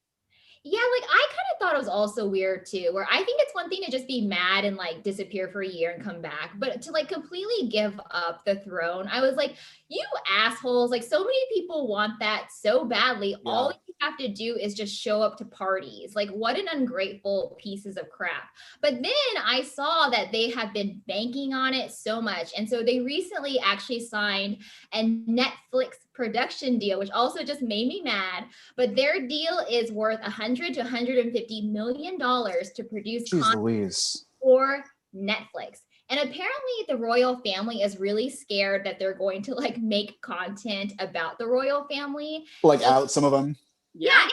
Yeah, like I kind of thought it was also weird too, where I think it's one thing to just be mad and like disappear for a year and come back, but to like completely give up the throne, I was like, you assholes, like so many people want that so badly. Yeah. All you have to do is just show up to parties. Like what an ungrateful pieces of crap. But then I saw that they have been banking on it so much. And so they recently actually signed a Netflix production deal, which also just made me mad. But their deal is worth $100 to $150 million to produce content for Netflix. And apparently the royal family is really scared that they're going to like make content about the royal family. Like out some of them. Yeah.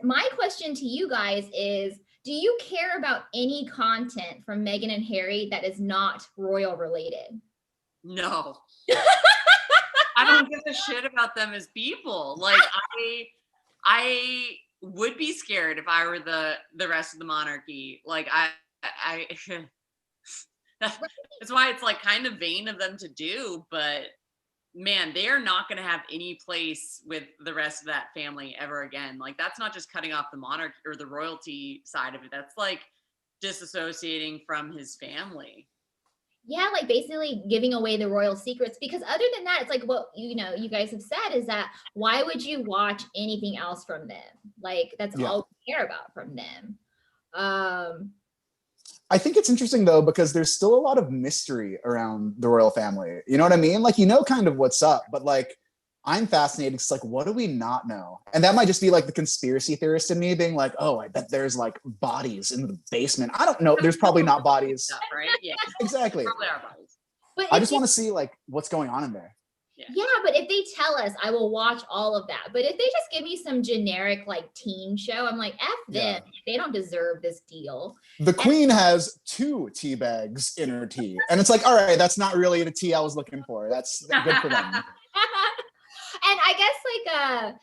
My question to you guys is, do you care about any content from Meghan and Harry that is not royal related? No. I don't give a shit about them as people. Like I would be scared if I were the rest of the monarchy. Like I that's why it's like kind of vain of them to do, but man, they are not going to have any place with the rest of that family ever again. Like that's not just cutting off the monarch or the royalty side of it. That's like disassociating from his family. Yeah, like basically giving away the royal secrets, because other than that, it's like what you guys have said is that why would you watch anything else from them? Like that's all we care about from them. I think it's interesting though, because there's still a lot of mystery around the royal family. You know what I mean? Like, you know, kind of what's up, but like, I'm fascinated. It's like, what do we not know? And that might just be like the conspiracy theorist in me being like, oh, I bet there's like bodies in the basement. I don't know. There's probably not bodies. Stuff, right? Yeah. Exactly. Probably are bodies. But I just want to see like what's going on in there. Yeah, but if they tell us, I will watch all of that. But if they just give me some generic like teen show, I'm like, F them. They don't deserve this deal. The queen has 2 tea bags in her tea. And it's like, all right, that's not really the tea I was looking for. That's good for them. And I guess like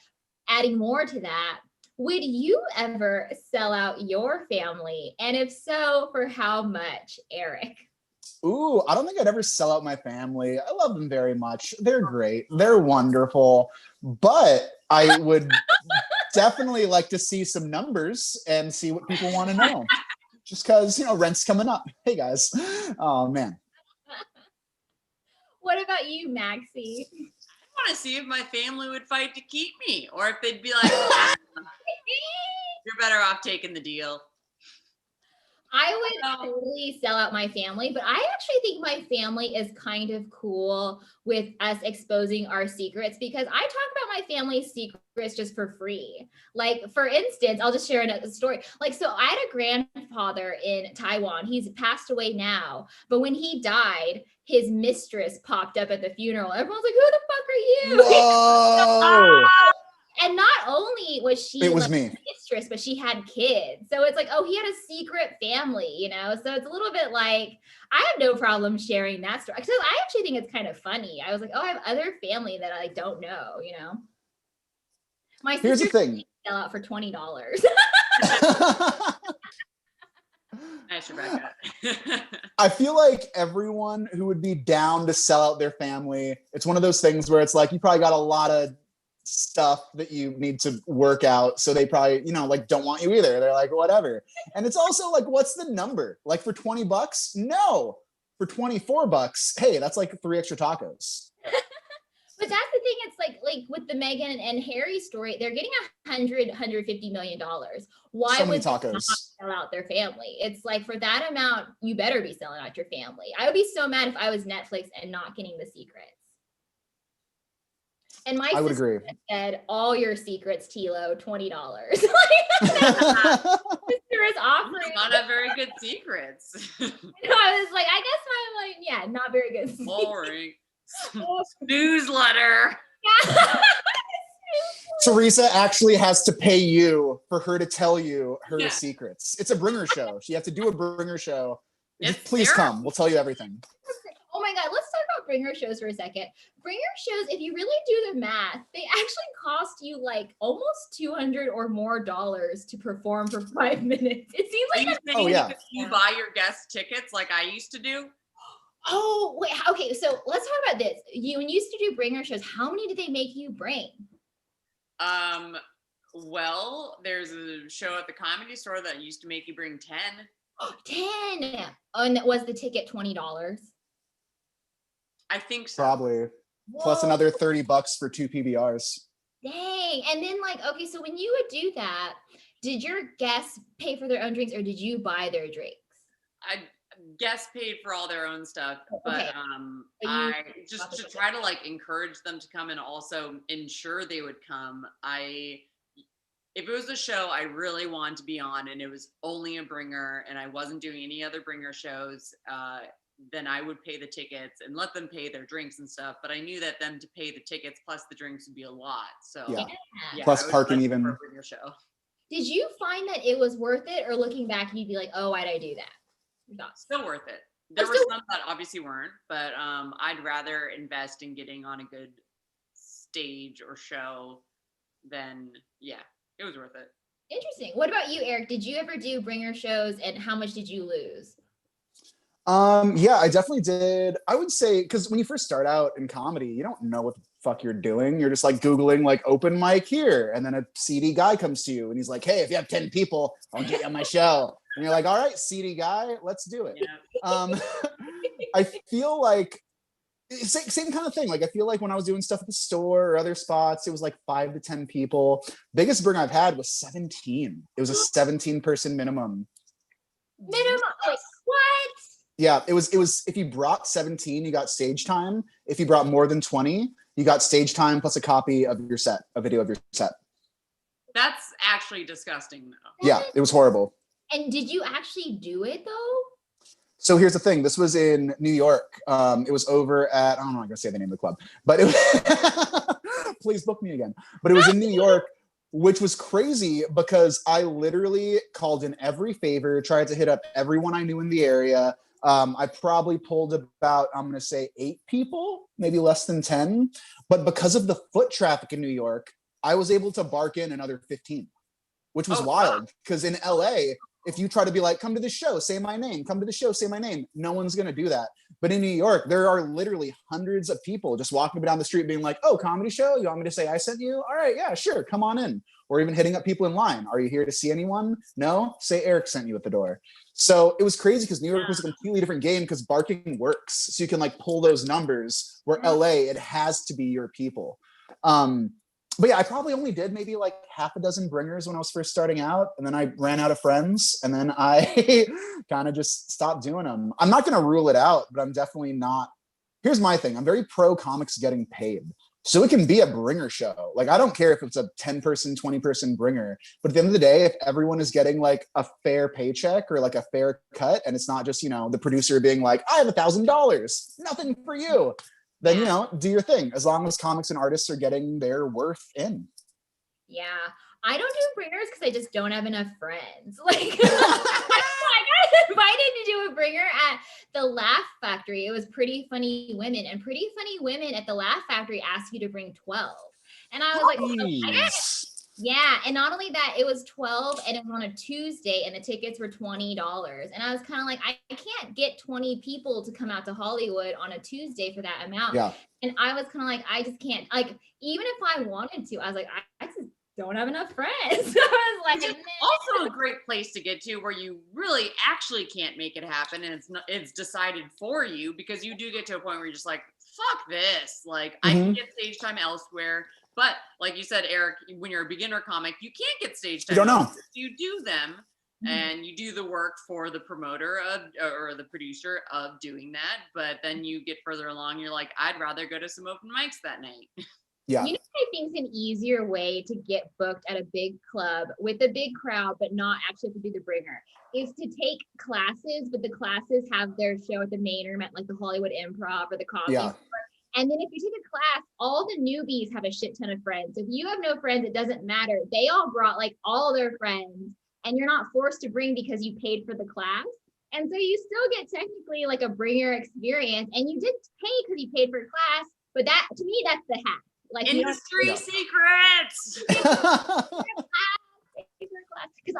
adding more to that, would you ever sell out your family? And if so, for how much, Erik? Ooh, I don't think I'd ever sell out my family. I love them very much. They're great. They're wonderful. But I would definitely like to see some numbers and see what people want to know. Just because, you know, rent's coming up. Hey, guys. Oh, man. What about you, Maxi? I want to see if my family would fight to keep me, or if they'd be like, you're better off taking the deal. I I would totally sell out my family, but I actually think my family is kind of cool with us exposing our secrets because I talk about my family's secrets just for free. Like, for instance, I'll just share a story. Like, so I had a grandfather in Taiwan. He's passed away now, but when he died, his mistress popped up at the funeral. Everyone's like, who the fuck are you? Whoa. And not only was she It was like me. a mistress, but she had kids. So it's like, oh, he had a secret family, you know? So it's a little bit like, I have no problem sharing that story. Because I actually think it's kind of funny. I was like, oh, I have other family that I don't know, you know? My Here's the sister thing. sell out for $20. Nice, Rebecca. I feel like everyone who would be down to sell out their family, it's one of those things where it's like, you probably got a lot of stuff that you need to work out. So they probably, you know, like don't want you either. They're like, whatever. And it's also like, what's the number? Like for $20? No. For $24, hey, that's like 3 extra tacos. But that's the thing. It's like with the Meghan and Harry story, they're getting $150 million. Why So many would they not tacos. sell out their family? It's like, for that amount, you better be selling out your family. I would be so mad if I was Netflix and not getting the secrets. And my I would sister agree. said, all your secrets, T.Lo, $20. Sister is offering. Not have very good secrets. I was like, I guess I'm like, yeah, not very good. Boring. Newsletter. Teresa actually has to pay you for her to tell you her Yeah. secrets. It's a bringer show. She has to do a bringer show. It's Just please terrible. come. We'll tell you everything. Oh my God, let's talk about bringer shows for a second. Bringer shows, if you really do the math, they actually cost you like almost $200 or more to perform for 5 minutes. It seems Are like you a- saying yeah. you buy your guest tickets like I used to do? Oh, wait, okay, so let's talk about this. You when you used to do bringer shows, how many did they make you bring? Well, there's a show at the Comedy Store that used to make you bring 10. 10. And was the ticket $20? I think so. Probably. Plus Whoa, another $30 for 2 PBRs. dang. And then like, okay, so when you would do that, did your guests pay for their own drinks or did you buy their drinks? I guests paid for all their own stuff, but Okay. But you I bought just the to ticket. try to like encourage them to come and also ensure they would come. If it was a show I really wanted to be on and it was only a bringer and I wasn't doing any other bringer shows, then I would pay the tickets and let them pay their drinks and stuff. But I knew that them to pay the tickets plus the drinks would be a lot. So Yeah. yeah, Plus I would parking like even. for a bringer show. Did you find that it was worth it, or looking back you'd be like, oh, why'd I do that? Your thoughts? Still worth it. There were still- some that obviously weren't, but I'd rather invest in getting on a good stage or show than, yeah, it was worth it. Interesting. What about you, Eric? Did you ever do bringer shows, and how much did you lose? Yeah, I definitely did. I would say, because when you first start out in comedy, you don't know what the fuck you're doing. You're just like Googling like open mic here. And then a seedy guy comes to you and he's like, hey, if you have 10 people, I'll get you on my show. And you're like, all right, seedy guy, let's do it. Yeah. I feel like same kind of thing. Like I feel like when I was doing stuff at the store or other spots, it was like 5 to 10 people. Biggest bringer I've had was 17. It was a 17-person minimum. Minimum. Wait, what? Yeah, it was if you brought 17, you got stage time. If you brought more than 20, you got stage time plus a copy of your set, a video of your set. That's actually disgusting though. Yeah, it was horrible. And did you actually do it though? So here's the thing. This was in New York. It was over at, I don't know, I'm gonna say the name of the club, but it was, please book me again. But it was in New York, which was crazy because I literally called in every favor, tried to hit up everyone I knew in the area. I probably pulled about, I'm gonna say 8 people, maybe less than 10. But because of the foot traffic in New York, I was able to bark in another 15, which was wild. Because in LA, if you try to be like, come to the show, say my name, come to the show, say my name, no one's gonna do that. But in New York, there are literally hundreds of people just walking down the street being like, oh, comedy show? You want me to say I sent you? All right, yeah, sure, come on in. Or even hitting up people in line. Are you here to see anyone? No? Say Eric sent you at the door. So it was crazy because New York was a completely different game because barking works. So you can like pull those numbers, where LA, it has to be your people. But yeah, I probably only did maybe like half a dozen bringers when I was first starting out. And then I ran out of friends. And then I kind of just stopped doing them. I'm not going to rule it out, but I'm definitely not. Here's my thing. I'm very pro comics getting paid. So it can be a bringer show. Like, I don't care if it's a 10-person, 20-person bringer. But at the end of the day, if everyone is getting like a fair paycheck or like a fair cut, and it's not just, the producer being like, I have $1,000, nothing for you, then, do your thing. As long as comics and artists are getting their worth in. Yeah. I don't do bringers because I just don't have enough friends. Like, I got invited to do a bringer at the Laugh Factory. It was Pretty Funny Women, and Pretty Funny Women at the Laugh Factory asked you to bring 12. And I was like, okay. Yeah. And not only that, it was 12 and it was on a Tuesday and the tickets were $20. And I was kind of like, I can't get 20 people to come out to Hollywood on a Tuesday for that amount. Yeah. And I was kind of like, I just can't, like, even if I wanted to, I was like, I just don't have enough friends. So I was like, also a great place to get to where you really actually can't make it happen and it's decided for you, because you do get to a point where you're just like, fuck this. Like, I can get stage time elsewhere. But like you said, Eric, when you're a beginner comic, you can't get stage time. You don't know. You do them and you do the work for the promoter or the producer of doing that. But then you get further along, you're like, I'd rather go to some open mics that night. Yeah. You know what I think is an easier way to get booked at a big club with a big crowd, but not actually to do the bringer, is to take classes, but the classes have their show at the main room at like the Hollywood Improv or the Coffee Store. And then if you take a class, all the newbies have a shit ton of friends. If you have no friends, it doesn't matter. They all brought like all their friends, and you're not forced to bring because you paid for the class. And so you still get technically like a bringer experience, and you did pay because you paid for class. But that, to me, that's the hack. Like, industry secrets. Because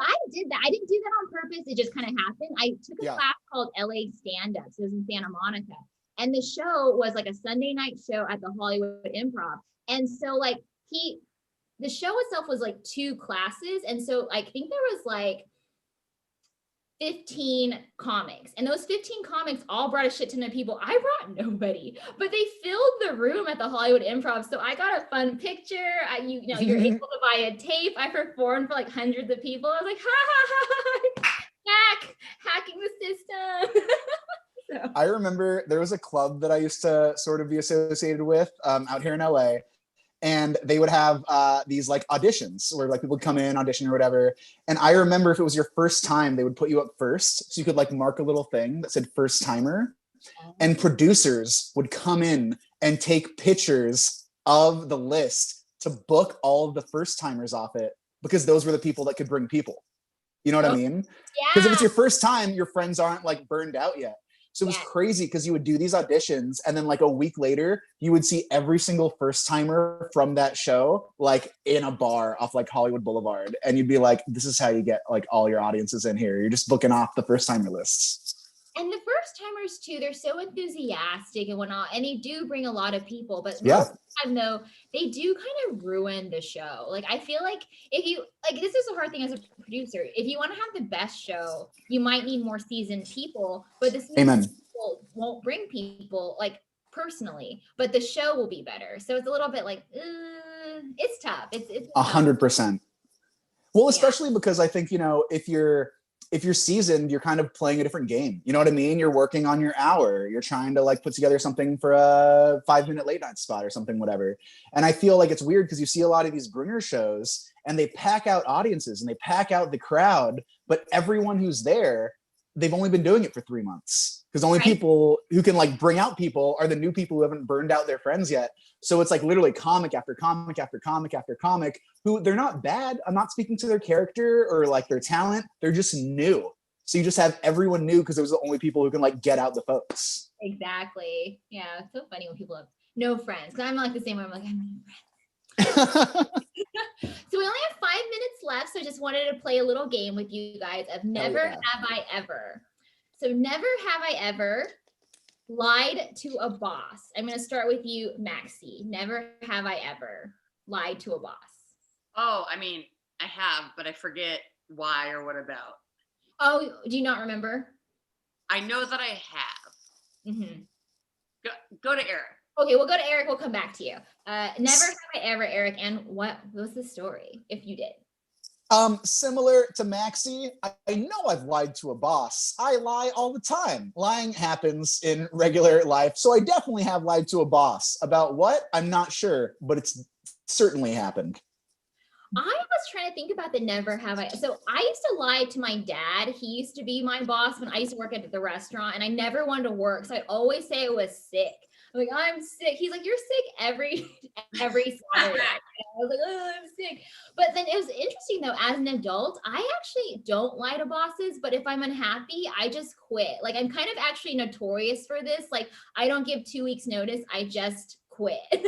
I did that. I didn't do that on purpose. It just kind of happened. I took a class called LA Stand-Ups. It was in Santa Monica. And the show was like a Sunday night show at the Hollywood Improv. And so like the show itself was like 2 classes. And so I think there was like 15 comics, and those 15 comics all brought a shit ton of people. I brought nobody, but they filled the room at the Hollywood Improv. So I got a fun picture. You're able to buy a tape. I performed for like hundreds of people. I was like, ha, hacking the system. So. I remember there was a club that I used to sort of be associated with out here in LA. And they would have these like auditions where like people would come in, audition or whatever. And I remember if it was your first time, they would put you up first. So you could like mark a little thing that said first timer. And producers would come in and take pictures of the list to book all of the first timers off it, because those were the people that could bring people. You know what I mean? Because if it's your first time, your friends aren't like burned out yet. So it was crazy because you would do these auditions, and then like a week later, you would see every single first timer from that show, like in a bar off like Hollywood Boulevard. And you'd be like, this is how you get like all your audiences in here. You're just booking off the first timer lists. And the first timers too, they're so enthusiastic and whatnot, and they do bring a lot of people, but yeah. Most of the time though, they do kind of ruin the show. Like, I feel like if you, like, this is the hard thing as a producer, if you want to have the best show, you might need more seasoned people, but the seasoned people won't bring people like personally, but the show will be better. So it's a little bit like, it's tough. It's 100%. Well, especially because I think, you know, if you're seasoned, you're kind of playing a different game. You know what I mean? You're working on your hour. You're trying to like put together something for a 5-minute late night spot or something, whatever. And I feel like it's weird because you see a lot of these bringer shows and they pack out audiences and they pack out the crowd, but everyone who's there, they've only been doing it for 3 months. Because only people who can like bring out people are the new people who haven't burned out their friends yet. So it's like literally comic after comic after comic after comic who they're not bad. I'm not speaking to their character or like their talent. They're just new. So you just have everyone new because those are the only people who can like get out the folks. Exactly. Yeah. It's so funny when people have no friends. Cause I'm like the same way. I'm like, I have no friends. So we only have 5 minutes left. So I just wanted to play a little game with you guys of never have I ever. So never have I ever lied to a boss. I'm going to start with you, Maxi. Never have I ever lied to a boss. Oh, I mean, I have, but I forget why or what about. Oh, do you not remember? I know that I have. Mm-hmm. Go to Eric. Okay, we'll go to Erik. We'll come back to you. Never have I ever, Erik. And what was the story if you did? Similar to Maxi, I know I've lied to a boss. I lie all the time. Lying happens in regular life. So I definitely have lied to a boss. About what? I'm not sure, but it's certainly happened. I was trying to think about the never have I. So I used to lie to my dad. He used to be my boss when I used to work at the restaurant, and I never wanted to work. So I'd always say I was sick. I'm like, I'm sick. He's like, you're sick every Saturday. I was like, oh, I'm sick. But then it was interesting though, as an adult, I actually don't lie to bosses, but if I'm unhappy, I just quit. Like I'm kind of actually notorious for this. Like I don't give 2 weeks notice. I just quit. So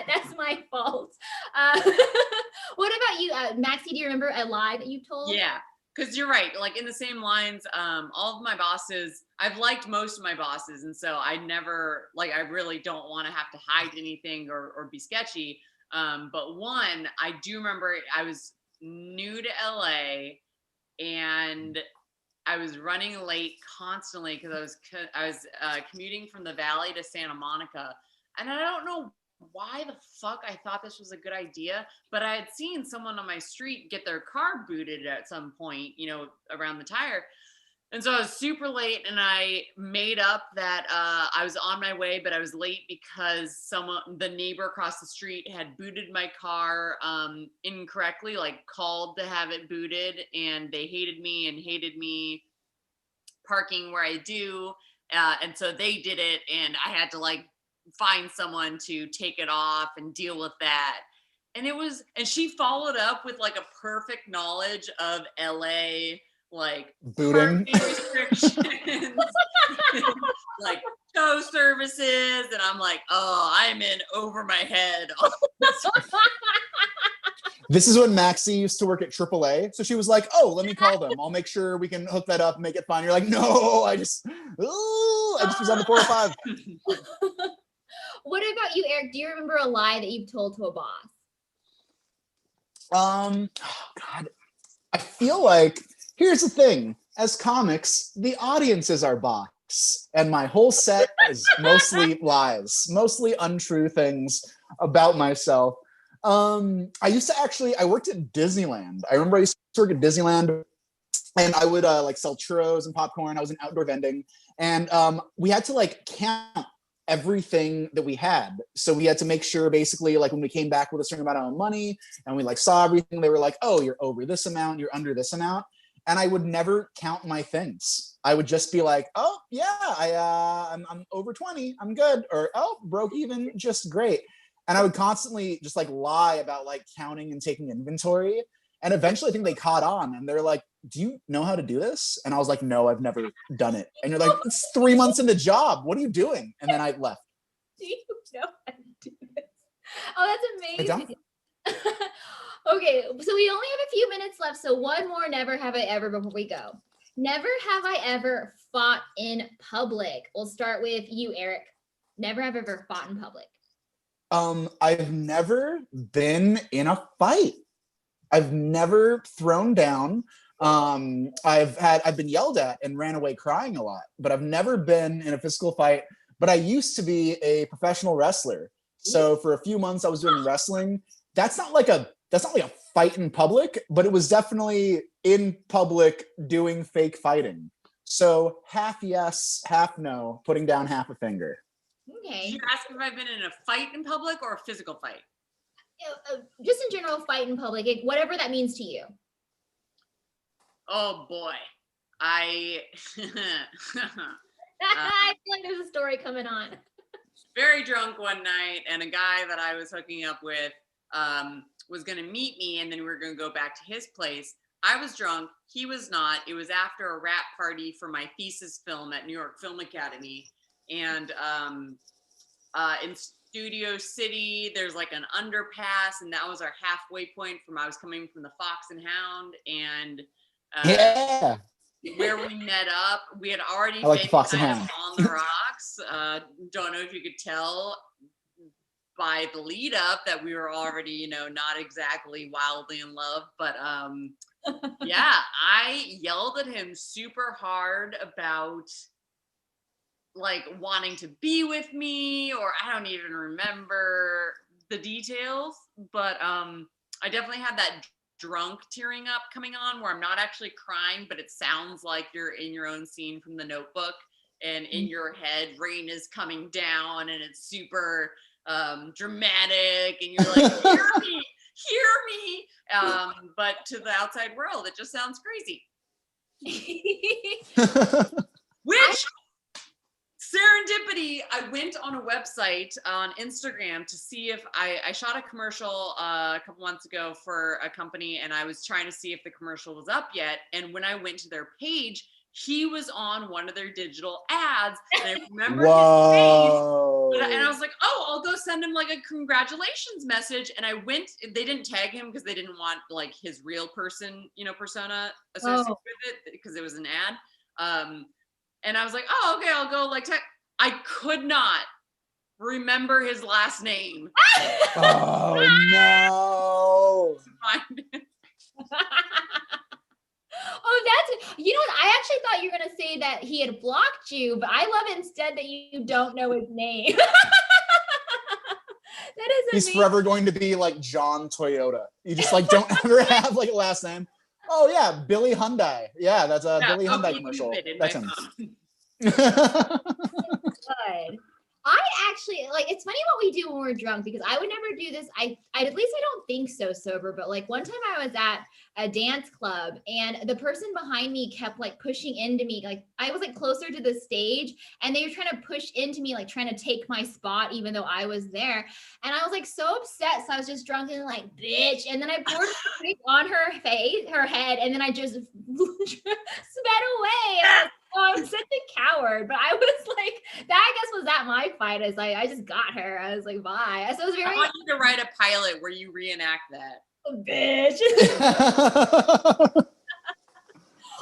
that's my fault. What about you, Maxi? Do you remember a lie that you told? Yeah, because you're right. Like in the same lines, all of my bosses, I've liked most of my bosses, and so I never like. I really don't want to have to hide anything or be sketchy. But one, I do remember I was new to LA, and I was running late constantly because I was commuting from the Valley to Santa Monica, and I don't know why the fuck I thought this was a good idea, but I had seen someone on my street get their car booted at some point, you know, around the tire. And so I was super late, and I made up that I was on my way, but I was late because the neighbor across the street had booted my car incorrectly, like called to have it booted, and they hated me parking where I do. And so they did it, and I had to like find someone to take it off and deal with that. And she followed up with like a perfect knowledge of LA, like Booting. parking restrictions, like tow services. And I'm like, oh, I'm in over my head. This is when Maxi used to work at AAA. So she was like, oh, let me call them. I'll make sure we can hook that up, make it fine. You're like, no, I just was on the 405. What about you, Erik? Do you remember a lie that you've told to a boss? Oh God. I feel like, here's the thing. As comics, the audience is our box. And my whole set is mostly lies, mostly untrue things about myself. I worked at Disneyland. I remember I used to work at Disneyland, and I would like sell churros and popcorn. I was in outdoor vending, and we had to like count everything that we had. So we had to make sure basically like when we came back with a certain amount of money and we like saw everything, they were like, oh, you're over this amount, you're under this amount. And I would never count my things. I would just be like, oh yeah, I'm over 20, I'm good. Or, oh, broke even, just great. And I would constantly just like lie about like counting and taking inventory. And eventually I think they caught on, and they're like, do you know how to do this? And I was like, no, I've never done it. And you're like, it's 3 months in the job. What are you doing? And then I left. Do you know how to do this? Oh, that's amazing. Okay, so we only have a few minutes left. So one more never have I ever before we go. Never have I ever fought in public. We'll start with you, Erik. Never have I ever fought in public. I've never been in a fight. I've never thrown down. I've been yelled at and ran away crying a lot, but I've never been in a physical fight. But I used to be a professional wrestler. So for a few months I was doing wrestling. That's not like a fight in public, but it was definitely in public doing fake fighting. So half yes, half no, putting down half a finger. Okay. Did you ask if I've been in a fight in public or a physical fight? Just in general, fight in public, whatever that means to you. Oh boy, I I feel like there's a story coming on. Very drunk one night, and a guy that I was hooking up with was going to meet me, and then we were going to go back to his place. I was drunk. He was not. It was after a wrap party for my thesis film at New York Film Academy. And in Studio City, there's like an underpass, and that was our halfway point from I was coming from the Fox and Hound. And yeah, where we met up, we had already like been Fox and kind Hound. of on the rocks. Don't know if you could tell by the lead up that we were already, you know, not exactly wildly in love, but yeah, I yelled at him super hard about like wanting to be with me, or I don't even remember the details, but I definitely had that drunk tearing up coming on where I'm not actually crying, but it sounds like you're in your own scene from The Notebook, and in your head rain is coming down and it's super dramatic, and you're like, hear me, but to the outside world it just sounds crazy. Which serendipity, I went on a website on Instagram to see if I shot a commercial a couple months ago for a company, and I was trying to see if the commercial was up yet. And when I went to their page, he was on one of their digital ads, and I remember his face. And I was like, oh, I'll go send him like a congratulations message. And I went, they didn't tag him because they didn't want like his real person, persona associated with it, because it was an ad. And I was like, oh, okay, I'll go like I could not remember his last name. Oh no. Oh, that's, what? I actually thought you were going to say that he had blocked you, but I love instead that you don't know his name. That is amazing. He's forever going to be like John Toyota. You just like don't ever have like a last name. Oh yeah, Billy Hyundai. Yeah, that's a Billy Hyundai commercial. That's him. Good. I actually it's funny what we do when we're drunk, because I would never do this. I at least I don't think so sober, but like one time I was at a dance club and the person behind me kept like pushing into me. Like I was like closer to the stage and they were trying to push into me, like trying to take my spot, even though I was there. And I was like so upset. So I was just drunk and like, bitch. And then I poured drink on her head, and then I just sped away. And oh, I'm such a coward, but I was like, that I guess was at my fight. I just got her. I was like, bye. So it was very. I want you to write a pilot where you reenact that. Oh, bitch.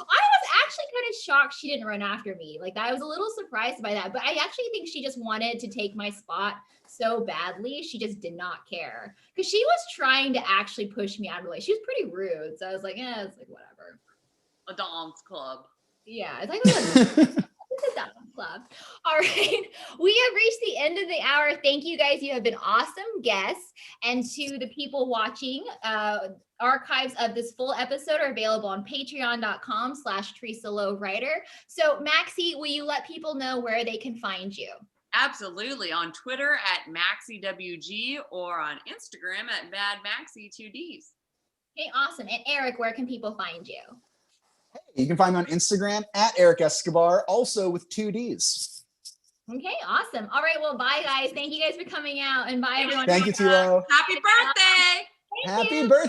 I was actually kind of shocked she didn't run after me. Like I was a little surprised by that, but I actually think she just wanted to take my spot so badly. She just did not care, because she was trying to actually push me out of the way. She was pretty rude. So I was like, it's like whatever. A dance club. Yeah, it's like it's a dance club. All right, we have reached the end of the hour. Thank you guys. You have been awesome guests. And to the people watching, archives of this full episode are available on patreon.com/Teresa Lo Writer. So Maxi, will you let people know where they can find you? Absolutely. On Twitter at MaxiWG, or on Instagram at BadMaxi2Ds. Okay, awesome. And Eric, where can people find you? You can find me on Instagram at Erik Escobar, also with 2 Ds. Okay, awesome. All right, well, bye guys. Thank you guys for coming out, and bye everyone. Thank you, T.LO. Happy birthday! Happy birthday.